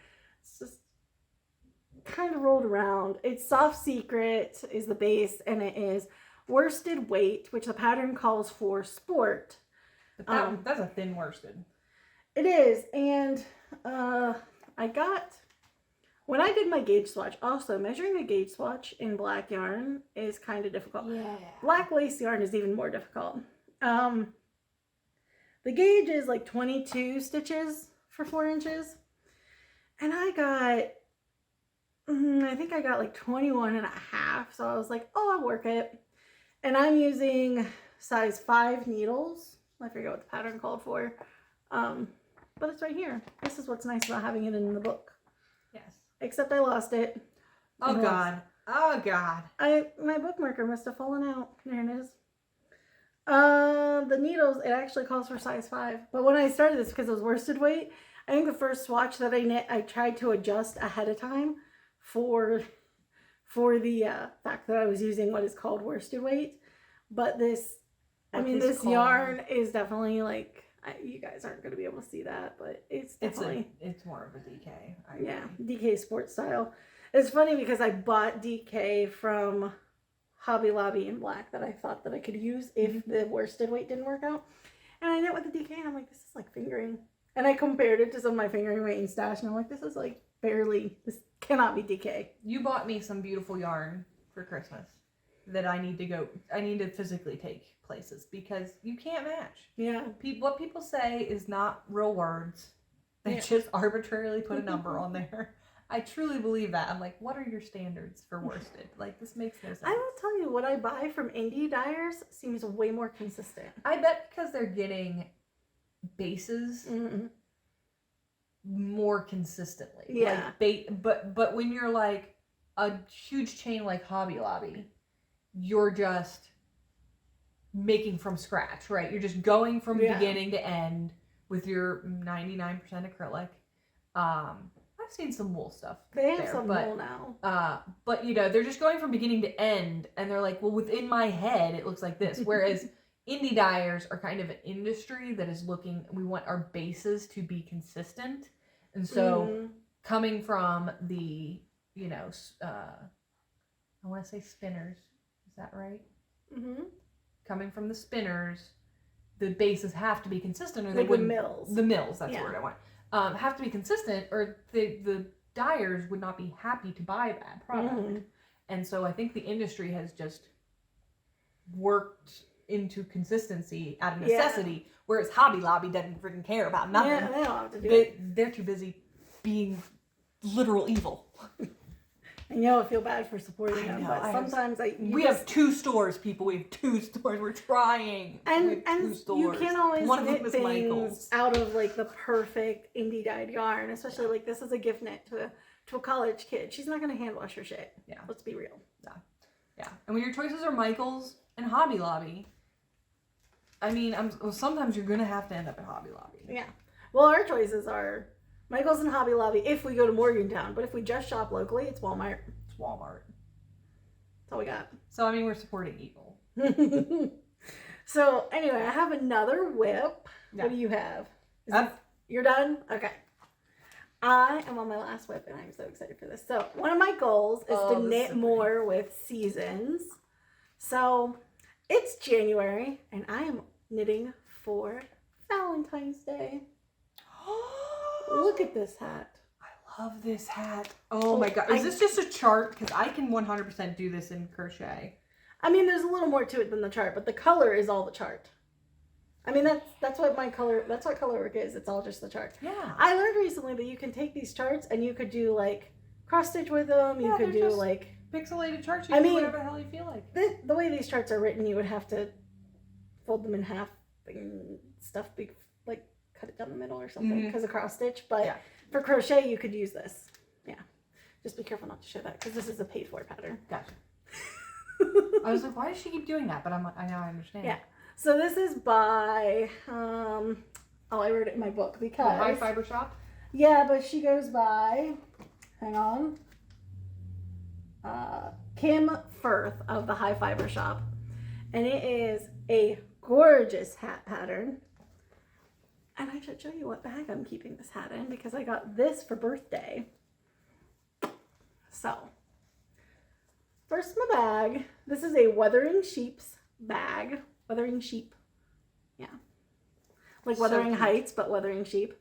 it's just kind of rolled around. It's Soft Secret is the base, and it is worsted weight, which the pattern calls for sport. But that's a thin worsted. It is, and when I did my gauge swatch, also measuring a gauge swatch in black yarn is kind of difficult. Yeah. Black lace yarn is even more difficult. The gauge is like 22 stitches for 4 inches. And I think I got like 21 and a half. So I was like, oh, I'll work it. And I'm using size 5 needles. I forget what the pattern called for. But it's right here. This is what's nice about having it in the book. Yes. Except I lost it. Oh, God. Oh, God. My bookmarker must have fallen out. There it is. The needles, it actually calls for size 5. But when I started this, because it was worsted weight, I think the first swatch that I knit, I tried to adjust ahead of time for the fact that I was using what is called worsted weight. But this, this yarn is definitely like, you guys aren't going to be able to see that, but it's definitely... It's more of a DK. Yeah, DK sport style. It's funny because I bought DK from Hobby Lobby in black that I thought that I could use if the worsted weight didn't work out. And I knit with the DK and I'm like, this is like fingering. And I compared it to some of my fingering weight and stash and I'm like, this is like barely, this cannot be DK. You bought me some beautiful yarn for Christmas that I need to physically take places because you can't match. Yeah. What people say is not real words. They just arbitrarily put a number on there. I truly believe that. I'm like, what are your standards for worsted? Like, this makes no sense. I will tell you, what I buy from indie dyers seems way more consistent. I bet because they're getting bases more consistently. Yeah. But when you're like a huge chain like Hobby Lobby, you're just making from scratch, right? You're just going from beginning to end with your 99% acrylic. I've seen some wool stuff. They have some wool now. But they're just going from beginning to end, and they're like, well, within my head, it looks like this. Whereas indie dyers are kind of an industry that is looking. We want our bases to be consistent, and so coming from the, I want to say spinners. Is that right? Mm-hmm. Coming from the spinners, the bases have to be consistent, or they wouldn't. The mills. That's the word I want. Have to be consistent, or the dyers would not be happy to buy that product. And so I think the industry has just worked into consistency out of necessity, whereas Hobby Lobby doesn't freaking care about nothing. Yeah, they don't have to do it. They're too busy being literal evil. And I feel bad for supporting them, but sometimes we have 2 stores, people. We have 2 stores. We're trying. And you can't always knit things out of like the perfect indie dyed yarn, especially like this is a gift knit to a college kid. She's not going to hand wash her shit. Yeah. Let's be real. Yeah. And when your choices are Michaels and Hobby Lobby, sometimes you're going to have to end up at Hobby Lobby. Yeah. Well, our choices are Michaels and Hobby Lobby if we go to Morgantown, but if we just shop locally, it's Walmart. It's Walmart. That's all we got. So, we're supporting evil. So, anyway, I have another whip. Yeah. What do you have? You're done? Okay. I am on my last whip, and I'm so excited for this. So, one of my goals is to knit more with seasons. So, it's January, and I am knitting for Valentine's Day. Look at this hat. I love this hat. Oh my god. Is this just a chart? Because I can 100% do this in crochet. There's a little more to it than the chart, but the color is all the chart. That's what color work is. It's all just the chart. Yeah. I learned recently that you can take these charts and you could do like cross stitch with them. You could do like pixelated charts. You can do whatever the hell you feel like. The way these charts are written, you would have to fold them in half and stuff. Like cut it down the middle or something because of cross stitch. But for crochet, you could use this. Yeah. Just be careful not to show that because this is a paid for pattern. Gotcha. I was like, why does she keep doing that? But I understand. Yeah. So this is by, I wrote it in my book because. The High Fiber Shop? Yeah, but she goes by, hang on, Kim Firth of the High Fiber Shop. And it is a gorgeous hat pattern. And I should show you what bag I'm keeping this hat in because I got this for birthday. So, first my bag. This is a Wuthering Sheep's bag. Wuthering Sheep. Yeah. Like Wuthering Heights, but Wuthering Sheep.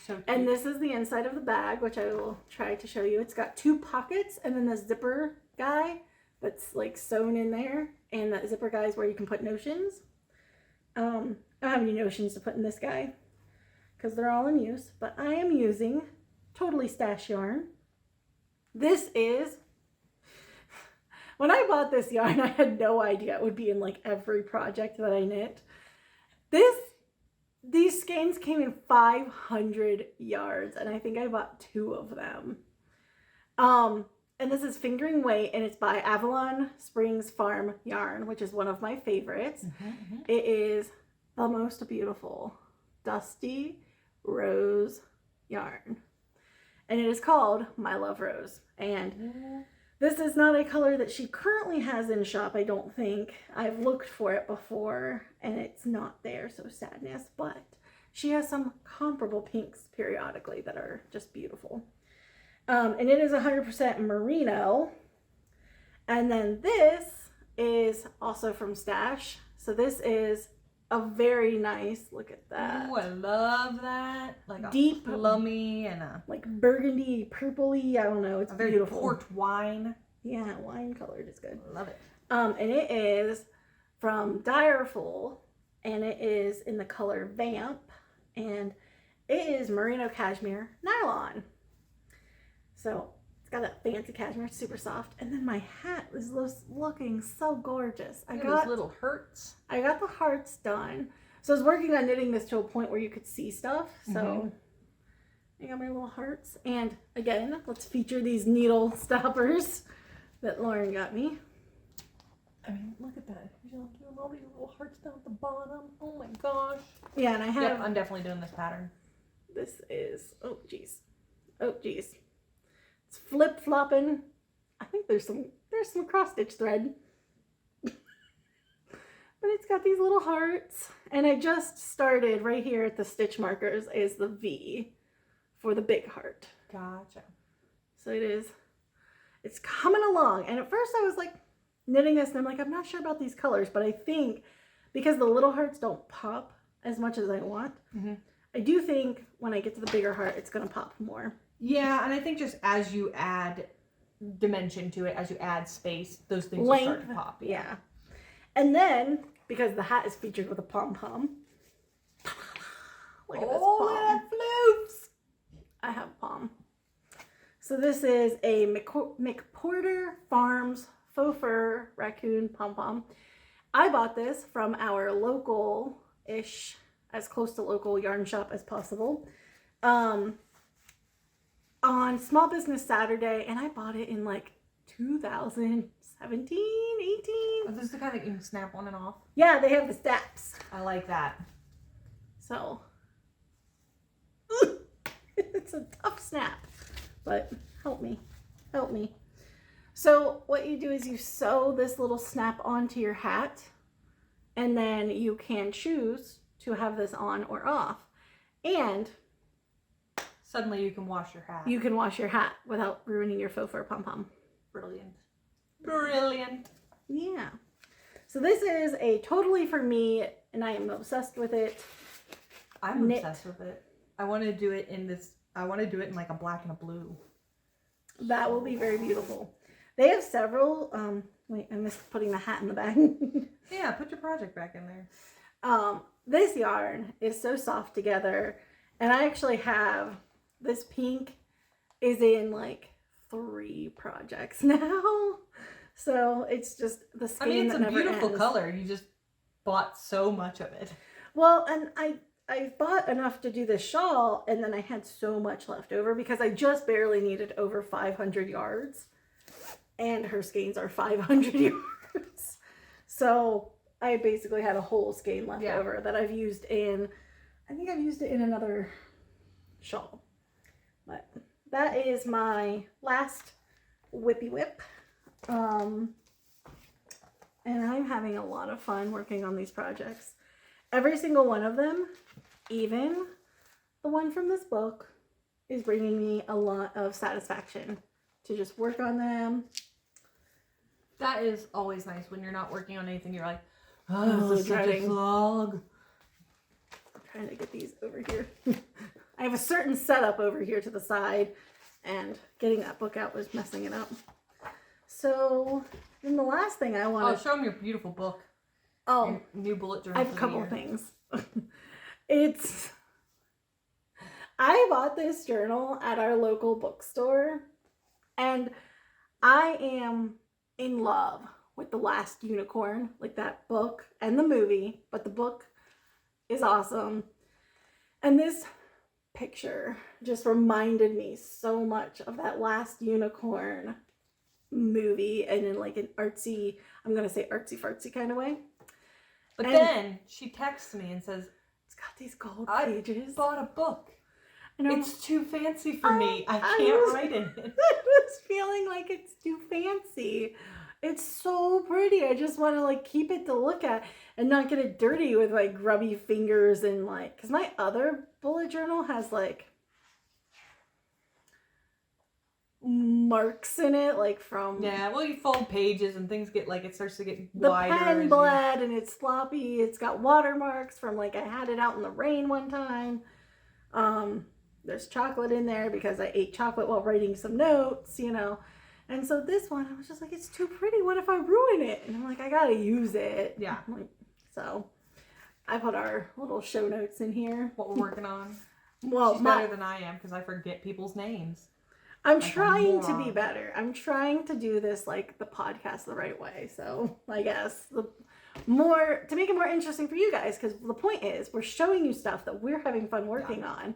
So cute. And this is the inside of the bag, which I will try to show you. It's got 2 pockets and then the zipper guy that's like sewn in there. And that zipper guy is where you can put notions. I don't have any notions to put in this guy because they're all in use. But I am using Totally Stash yarn. This is... When I bought this yarn, I had no idea it would be in like every project that I knit. These skeins came in 500 yards, and I think I bought 2 of them. and this is Fingering Weight, and it's by Avalon Springs Farm Yarn, which is one of my favorites. It is the most beautiful dusty rose yarn, and it is called My Love Rose. And this is not a color that she currently has in shop, I don't think. I've looked for it before and it's not there, so sadness, but she has some comparable pinks periodically that are just beautiful. And it is 100% merino. And then this is also from Stash. So this is a very nice, look at that. Oh, I love that. Like a deep plummy and a like burgundy, purpley, I don't know, it's very beautiful. port wine. Yeah, wine colored is good. Love it. And it is from Direful, and it is in the color Vamp, and it is merino cashmere nylon. So it's got that fancy cashmere, it's super soft. And then my hat is looking so gorgeous. I got those little hearts. I got the hearts done. So I was working on knitting this to a point where you could see stuff. So I got my little hearts. And again, let's feature these needle stoppers that Lauren got me. I mean, look at that. You're doing all these little hearts down at the bottom. Oh my gosh. Yeah, and I have... Yep, I'm definitely doing this pattern. This is... Oh, geez. Oh, geez. It's flip-flopping. I think there's some cross-stitch thread. But it's got these little hearts. And I just started right here at the stitch markers is the V for the big heart. Gotcha. So it's coming along. And at first I was like knitting this and I'm like, I'm not sure about these colors, but I think because the little hearts don't pop as much as I want, I do think when I get to the bigger heart, it's going to pop more. Yeah, and I think just as you add dimension to it, as you add space, those things will start to pop. Yeah. And then, because the hat is featured with a pom-pom. Look at this pom. That floofs! I have pom. So this is a Mcporter Farms Faux Fur Raccoon pom-pom. I bought this from our local-ish, as close to local yarn shop as possible. On Small Business Saturday, and I bought it in like 2017, 18. Oh, this is the kind that you can snap on and off? Yeah, they have the steps. I like that. So, it's a tough snap, but help me. So what you do is you sew this little snap onto your hat, and then you can choose to have this on or off. And suddenly you can wash your hat. You can wash your hat without ruining your faux fur pom-pom. Brilliant. Brilliant. Yeah. So this is a totally for me, and I am obsessed with it. I'm obsessed with it. I want to do it in like a black and a blue. That will be very beautiful. They have several, wait, I missed putting the hat in the bag. Yeah, put your project back in there. This yarn is so soft together, and I actually have this pink is in like 3 projects now. So it's just the skein. I mean, it's a beautiful color. You just bought so much of it. Well, and I bought enough to do this shawl, and then I had so much left over because I just barely needed over 500 yards. And her skeins are 500 yards. So I basically had a whole skein left over that I've used in, I think I've used it in another shawl. But that is my last whippy whip. And I'm having a lot of fun working on these projects. Every single one of them, even the one from this book, is bringing me a lot of satisfaction to just work on them. That is always nice when you're not working on anything. You're like, oh, this is such a slog. I'm trying to get these over here. I have a certain setup over here to the side, and getting that book out was messing it up. So then the last thing I want to... Oh, show them your beautiful book. Oh. Your new bullet journal. I have a couple things. I bought this journal at our local bookstore, and I am in love with The Last Unicorn, like that book and the movie, but the book is awesome. And this picture just reminded me so much of that last unicorn movie and in like an artsy, I'm going to say artsy fartsy kind of way. But then she texts me and says, it's got these gold pages. I bought a book. It's too fancy for me. I can't write in it. I was feeling like it's too fancy. It's so pretty. I just want to like keep it to look at and not get it dirty with like grubby fingers and like, because my other bullet journal has like marks in it, like from you fold pages and things get like, it starts to get the wider. The pen bled and it's sloppy. It's got watermarks from like I had it out in the rain one time. There's chocolate in there because I ate chocolate while writing some notes, you know. And so this one, I was just like, it's too pretty. What if I ruin it? And I'm like, I gotta use it. Yeah. So I put our little show notes in here. What we're working on. Well, she's better than I am because I forget people's names. I'm trying to be better. I'm trying to do this like the podcast the right way. So I guess to make it more interesting for you guys, because the point is we're showing you stuff that we're having fun working on.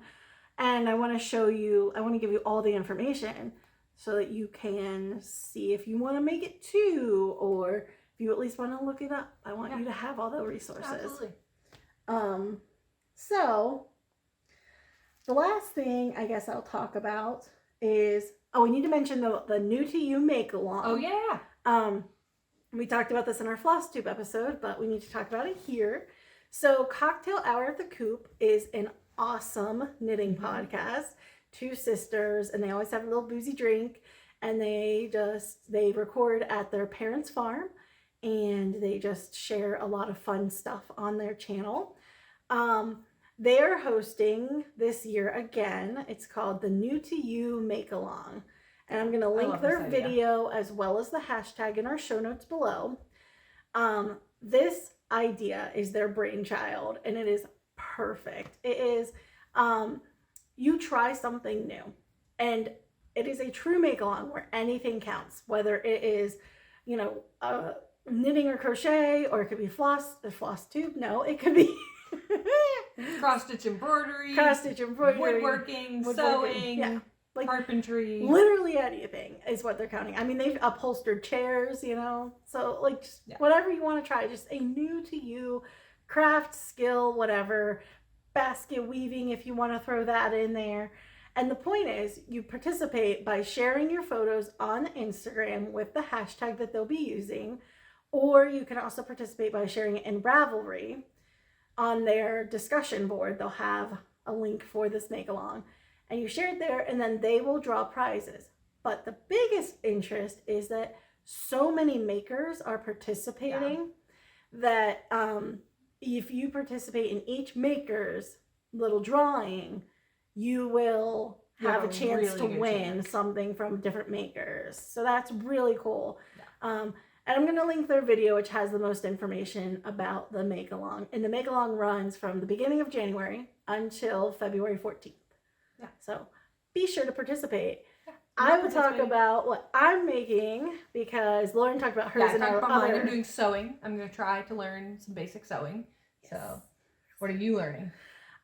And I want to give you all the information so that you can see if you want to make it too, or if you at least want to look it up. I want you to have all the resources. Absolutely. So the last thing I guess I'll talk about is, we need to mention the new to you make along. Oh yeah. We talked about this in our floss tube episode, but we need to talk about it here. So Cocktail Hour at the Coop is an awesome knitting podcast. Two sisters, and they always have a little boozy drink, and they record at their parents' farm, and they just share a lot of fun stuff on their channel. They're hosting this year again. It's called the New to You Make Along, and I'm going to link their video as well as the hashtag in our show notes below. This idea is their brainchild, and it is perfect. It is you try something new, and it is a true make along where anything counts, whether it is, you know, knitting or crochet, or it could be floss tube. No, it could be cross stitch embroidery, woodworking, sewing, like carpentry. Literally anything is what they're counting. I mean, they've upholstered chairs, you know, so like just whatever you want to try, just a new to you craft, skill, whatever. Basket weaving, if you want to throw that in there. And the point is, you participate by sharing your photos on Instagram with the hashtag that they'll be using, or you can also participate by sharing it in Ravelry on their discussion board. They'll have a link for this make along, and you share it there, and then they will draw prizes. But the biggest interest is that so many makers are participating that if you participate in each maker's little drawing, you will have a chance to win something from different makers. So that's really cool. And I'm going to link their video, which has the most information about the make along. And the make along runs from the beginning of January until February 14th. Yeah. So be sure to participate. I will talk about what I'm making because Lauren talked about hers and our other. I'm doing sewing. I'm going to try to learn some basic sewing. So, what are you learning?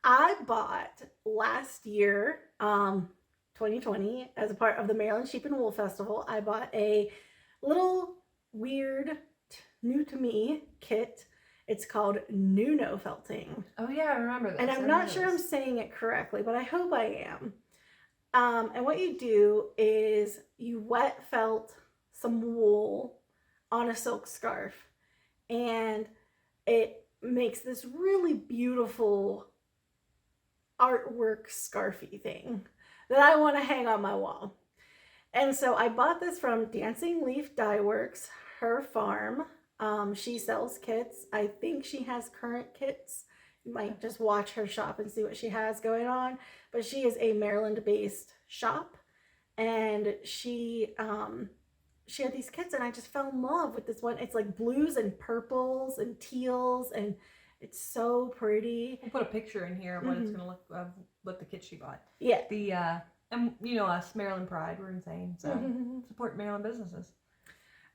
I bought last year, 2020, as a part of the Maryland Sheep and Wool Festival, I bought a little weird, new to me kit. It's called Nuno felting. Oh yeah, I remember that. And I'm not sure I'm saying it correctly, but I hope I am. And what you do is you wet felt some wool on a silk scarf, and it makes this really beautiful artwork scarfy thing that I want to hang on my wall. And so I bought this from Dancing Leaf Dye Works, her farm. She sells kits. I think she has current kits. You might just watch her shop and see what she has going on. But she is a Maryland-based shop, and she had these kits, and I just fell in love with this one. It's like blues and purples and teals, and it's so pretty. We'll put a picture in here of what it's gonna look of what the kit she bought. Yeah. The and you know us, Maryland Pride, we're insane. So support Maryland businesses.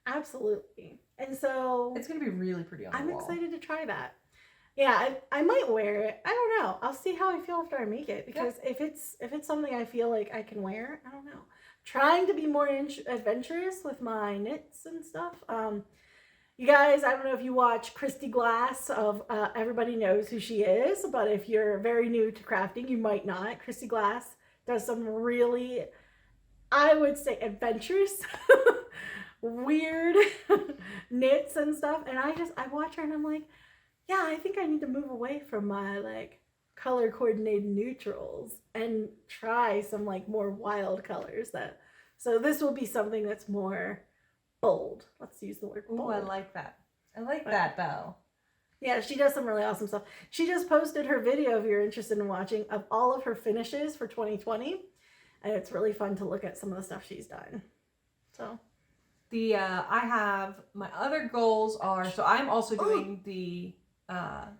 Absolutely. And so it's gonna be really pretty on the wall. I'm excited to try that. Yeah, I might wear it. I don't know. I'll see how I feel after I make it, because if it's something I feel like I can wear, I don't know. trying to be more adventurous with my knits and stuff. You guys, I don't know if you watch Christy Glass of everybody knows who she is, but if you're very new to crafting, you might not. Christy Glass does some really, I would say, adventurous, weird knits and stuff. And I watch her and I'm like, yeah, I think I need to move away from my like color coordinated neutrals and try some like more wild colors. So this will be something that's more bold. Let's use the word bold. Oh, I like that. I like that though. Yeah, she does some really awesome stuff. She just posted her video, if you're interested in watching, of all of her finishes for 2020. And it's really fun to look at some of the stuff she's done. So I have my other goals are, so I'm also doing the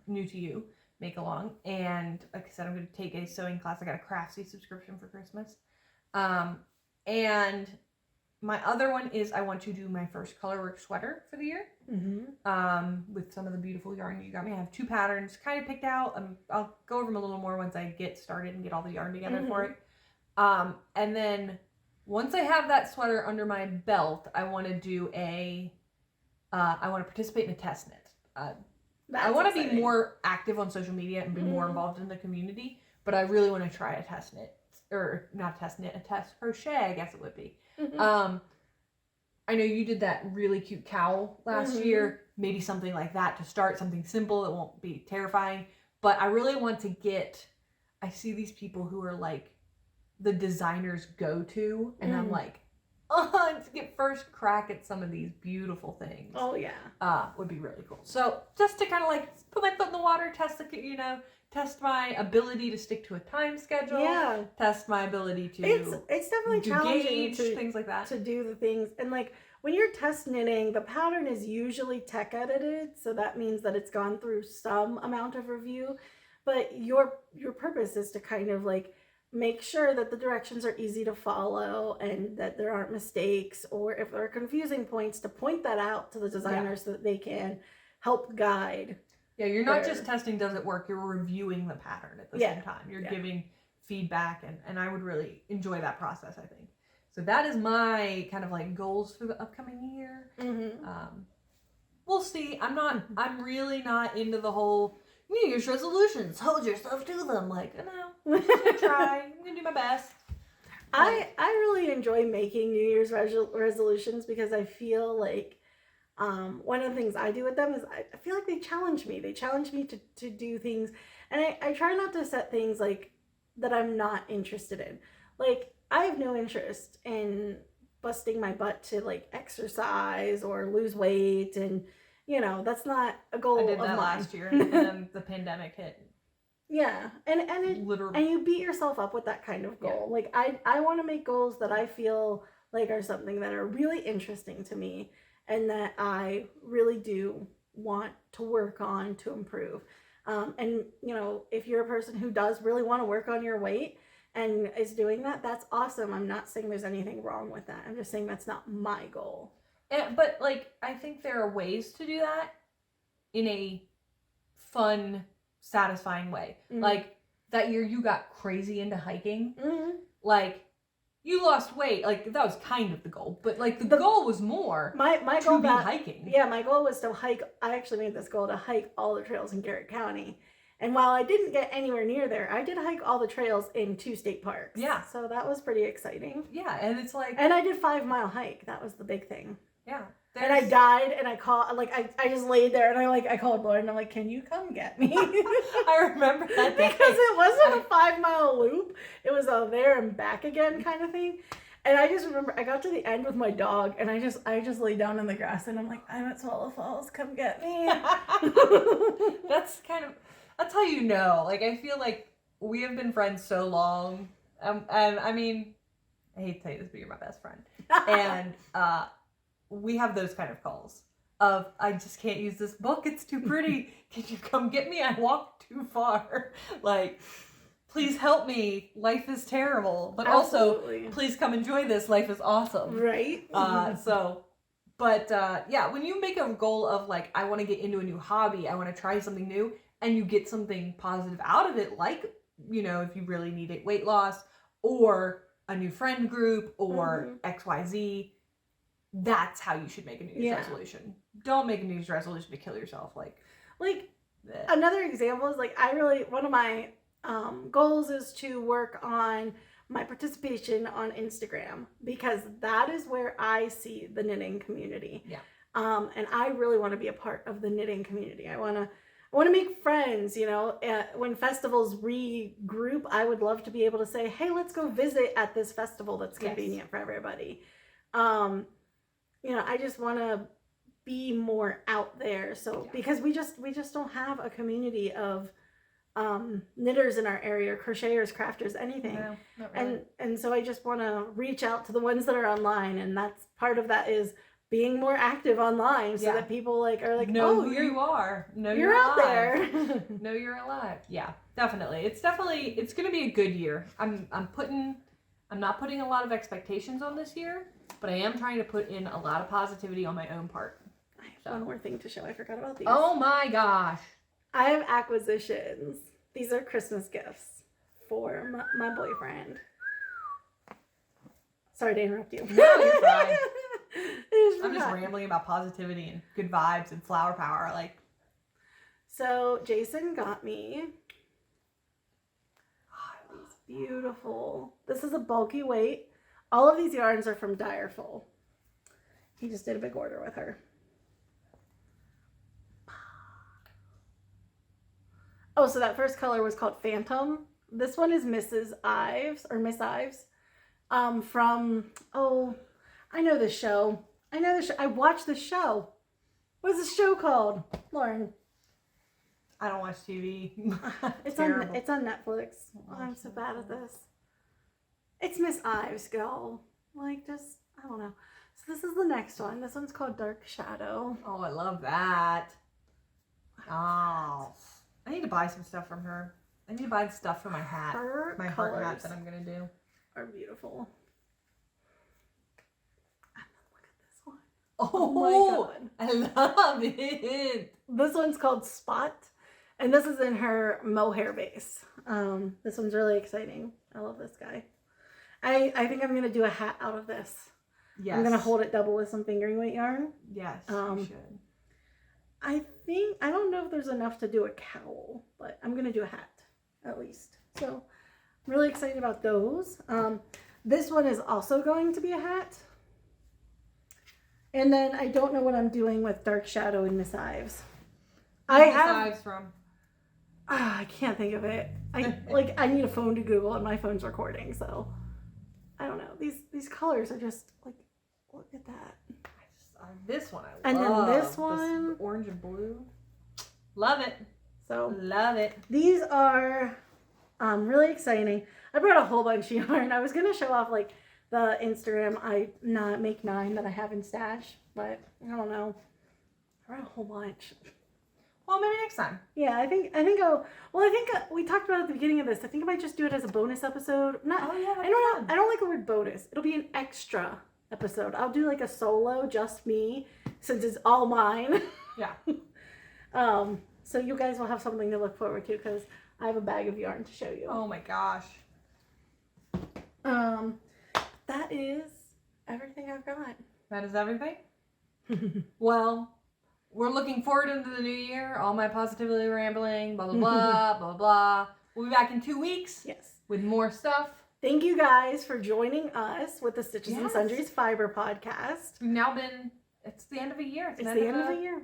New to You make along, and like I said, I'm going to take a sewing class. I got a Craftsy subscription for Christmas. And my other one is I want to do my first colorwork sweater for the year. With some of the beautiful yarn you got me. I have 2 patterns kind of picked out. I'll go over them a little more once I get started and get all the yarn together for it. And then once I have that sweater under my belt, I want to do I want to participate in a test knit. I want to be more active on social media and be more involved in the community, but I really want to try a test knit, or not test knit, a test crochet, I guess it would be. I know you did that really cute cowl last year, maybe something like that to start, something simple that won't be terrifying, but I really want to I see these people who are like the designer's go-to, and I'm like, to get first crack at some of these beautiful things. Oh yeah. Would be really cool. So just to kind of like put my foot in the water, test my ability to stick to a time schedule. Yeah. Test my ability to. It's definitely challenging things like that. To do the things, and like when you're test knitting, the pattern is usually tech edited, so that means that it's gone through some amount of review, but your purpose is to kind of like make sure that the directions are easy to follow and that there aren't mistakes, or if there are confusing points, to point that out to the designer so that they can help guide. Yeah, you're not just testing does it work, you're reviewing the pattern at the same time. You're giving feedback, and I would really enjoy that process, I think. So that is my kind of like goals for the upcoming year. We'll see. I'm really not into the whole New Year's resolutions. Hold yourself to them. Like, no, I'm gonna try. I'm gonna do my best. I really enjoy making New Year's resolutions because I feel like one of the things I do with them is I feel like they challenge me. They challenge me to do things, and I try not to set things like that I'm not interested in. Like, I have no interest in busting my butt to like exercise or lose weight, and that's not a goal of mine. I did that last year, and then the pandemic hit. Yeah, and literally, and you beat yourself up with that kind of goal. Like I want to make goals that I feel like are something that are really interesting to me, and that I really do want to work on to improve. And if you're a person who does really want to work on your weight and is doing that, that's awesome. I'm not saying there's anything wrong with that. I'm just saying that's not my goal. But like, I think there are ways to do that in a fun, satisfying way. Like that year you got crazy into hiking. Like you lost weight. Like that was kind of the goal, but like the goal was more my goal to be hiking. Yeah, my goal was to hike. I actually made this goal to hike all the trails in Garrett County. And while I didn't get anywhere near there, I did hike all the trails in 2 state parks. Yeah. So that was pretty exciting. Yeah, and it's like... And I did 5-mile hike. That was the big thing. Yeah. And I died, and I called, like, I just laid there, and I called Lauren, and I'm like, can you come get me? I remember that day. Because it wasn't a 5-mile loop. It was a there and back again kind of thing. And I just remember, I got to the end with my dog, and I just laid down in the grass, and I'm like, I'm at Swallow Falls, come get me. That's kind of... That's how you know. Like, I feel like we have been friends so long. And I mean, I hate to tell you this, but you're my best friend. And we have those kind of calls of, I just can't use this book. It's too pretty. Can you come get me? I walked too far. Like, please help me. Life is terrible. But Absolutely. Also, please come enjoy this. Life is awesome. Right? Yeah, when you make a goal of, like, I want to get into a new hobby, I want to try something new, and you get something positive out of it, like, if you really need weight loss, or a new friend group or XYZ, that's how you should make a New Year's resolution. Don't make a New Year's resolution to kill yourself. Another example is one of my goals is to work on my participation on Instagram, because that is where I see the knitting community. Yeah. And I really want to be a part of the knitting community. I want to make friends, when festivals regroup, I would love to be able to say, hey, let's go visit at this festival that's convenient for everybody. I just want to be more out there. So because we just don't have a community of knitters in our area, crocheters, crafters, anything. No, not really. And so I just want to reach out to the ones that are online, and that's part of that is being more active online, so that people are like, know who you are. Know you're out there. Know you're alive. Yeah, definitely. It's going to be a good year. I'm not putting a lot of expectations on this year, but I am trying to put in a lot of positivity on my own part. I have one more thing to show. I forgot about these. Oh my gosh. I have acquisitions. These are Christmas gifts for my boyfriend. Sorry to interrupt you. No, you're fine. I'm just rambling about positivity and good vibes and flower power. So Jason got me these beautiful. This is a bulky weight. All of these yarns are from Direful. He just did a big order with her. Oh, so that first color was called Phantom. This one is Mrs. Ives or Miss Ives. From I know the show. I watched the show. What's the show called, Lauren? I don't watch TV. It's on Netflix. Oh, I'm so bad at this. It's Miss Ives, girl. I don't know. So this is the next one. This one's called Dark Shadow. Oh, I love that. Oh, I need to buy some stuff from her. I need to buy stuff for my hat. My heart hat that I'm gonna do. Are beautiful. And then look at this one. Oh my god. I love it. This one's called Spot. And this is in her mohair base. This one's really exciting. I love this guy. I think I'm going to do a hat out of this. Yes. I'm going to hold it double with some fingering weight yarn. Yes, you should. I don't know if there's enough to do a cowl, but I'm going to do a hat at least. So I'm really excited about those. This one is also going to be a hat. And then I don't know what I'm doing with Dark Shadow and Miss Ives. Ives from? I can't think of it. I need a phone to Google, and my phone's recording, so I don't know. These colors are just look at that. This one I love. And then this one, this orange and blue. Love it. So love it. These are really exciting. I brought a whole bunch of yarn. I was gonna show off the Instagram make 9 that I have in stash, but I don't know. I brought a whole bunch. Well, maybe next time. Yeah, I think we talked about it at the beginning of this. I think I might just do it as a bonus episode. I don't like the word bonus. It'll be an extra episode. I'll do a solo, just me, since it's all mine. Yeah. So you guys will have something to look forward to, because I have a bag of yarn to show you. Oh my gosh. That is everything I've got. That is everything? Well, we're looking forward into the new year. All my positively rambling, blah, blah, blah, blah, blah. We'll be back in 2 weeks. Yes. With more stuff. Thank you guys for joining us with the Stitches and Sundries Fiber podcast. We've now it's the end of a year. It's the end of a year.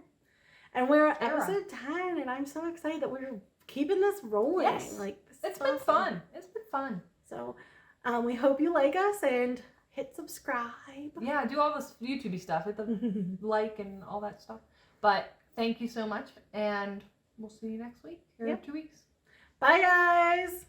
And we're at episode 10, and I'm so excited that we're keeping this rolling. Yes. It's been fun. It's been fun. So we hope you like us, and hit subscribe. Yeah, do all this YouTube-y stuff. Hit the like and all that stuff. But thank you so much, and we'll see you next week or 2 weeks. Bye, guys.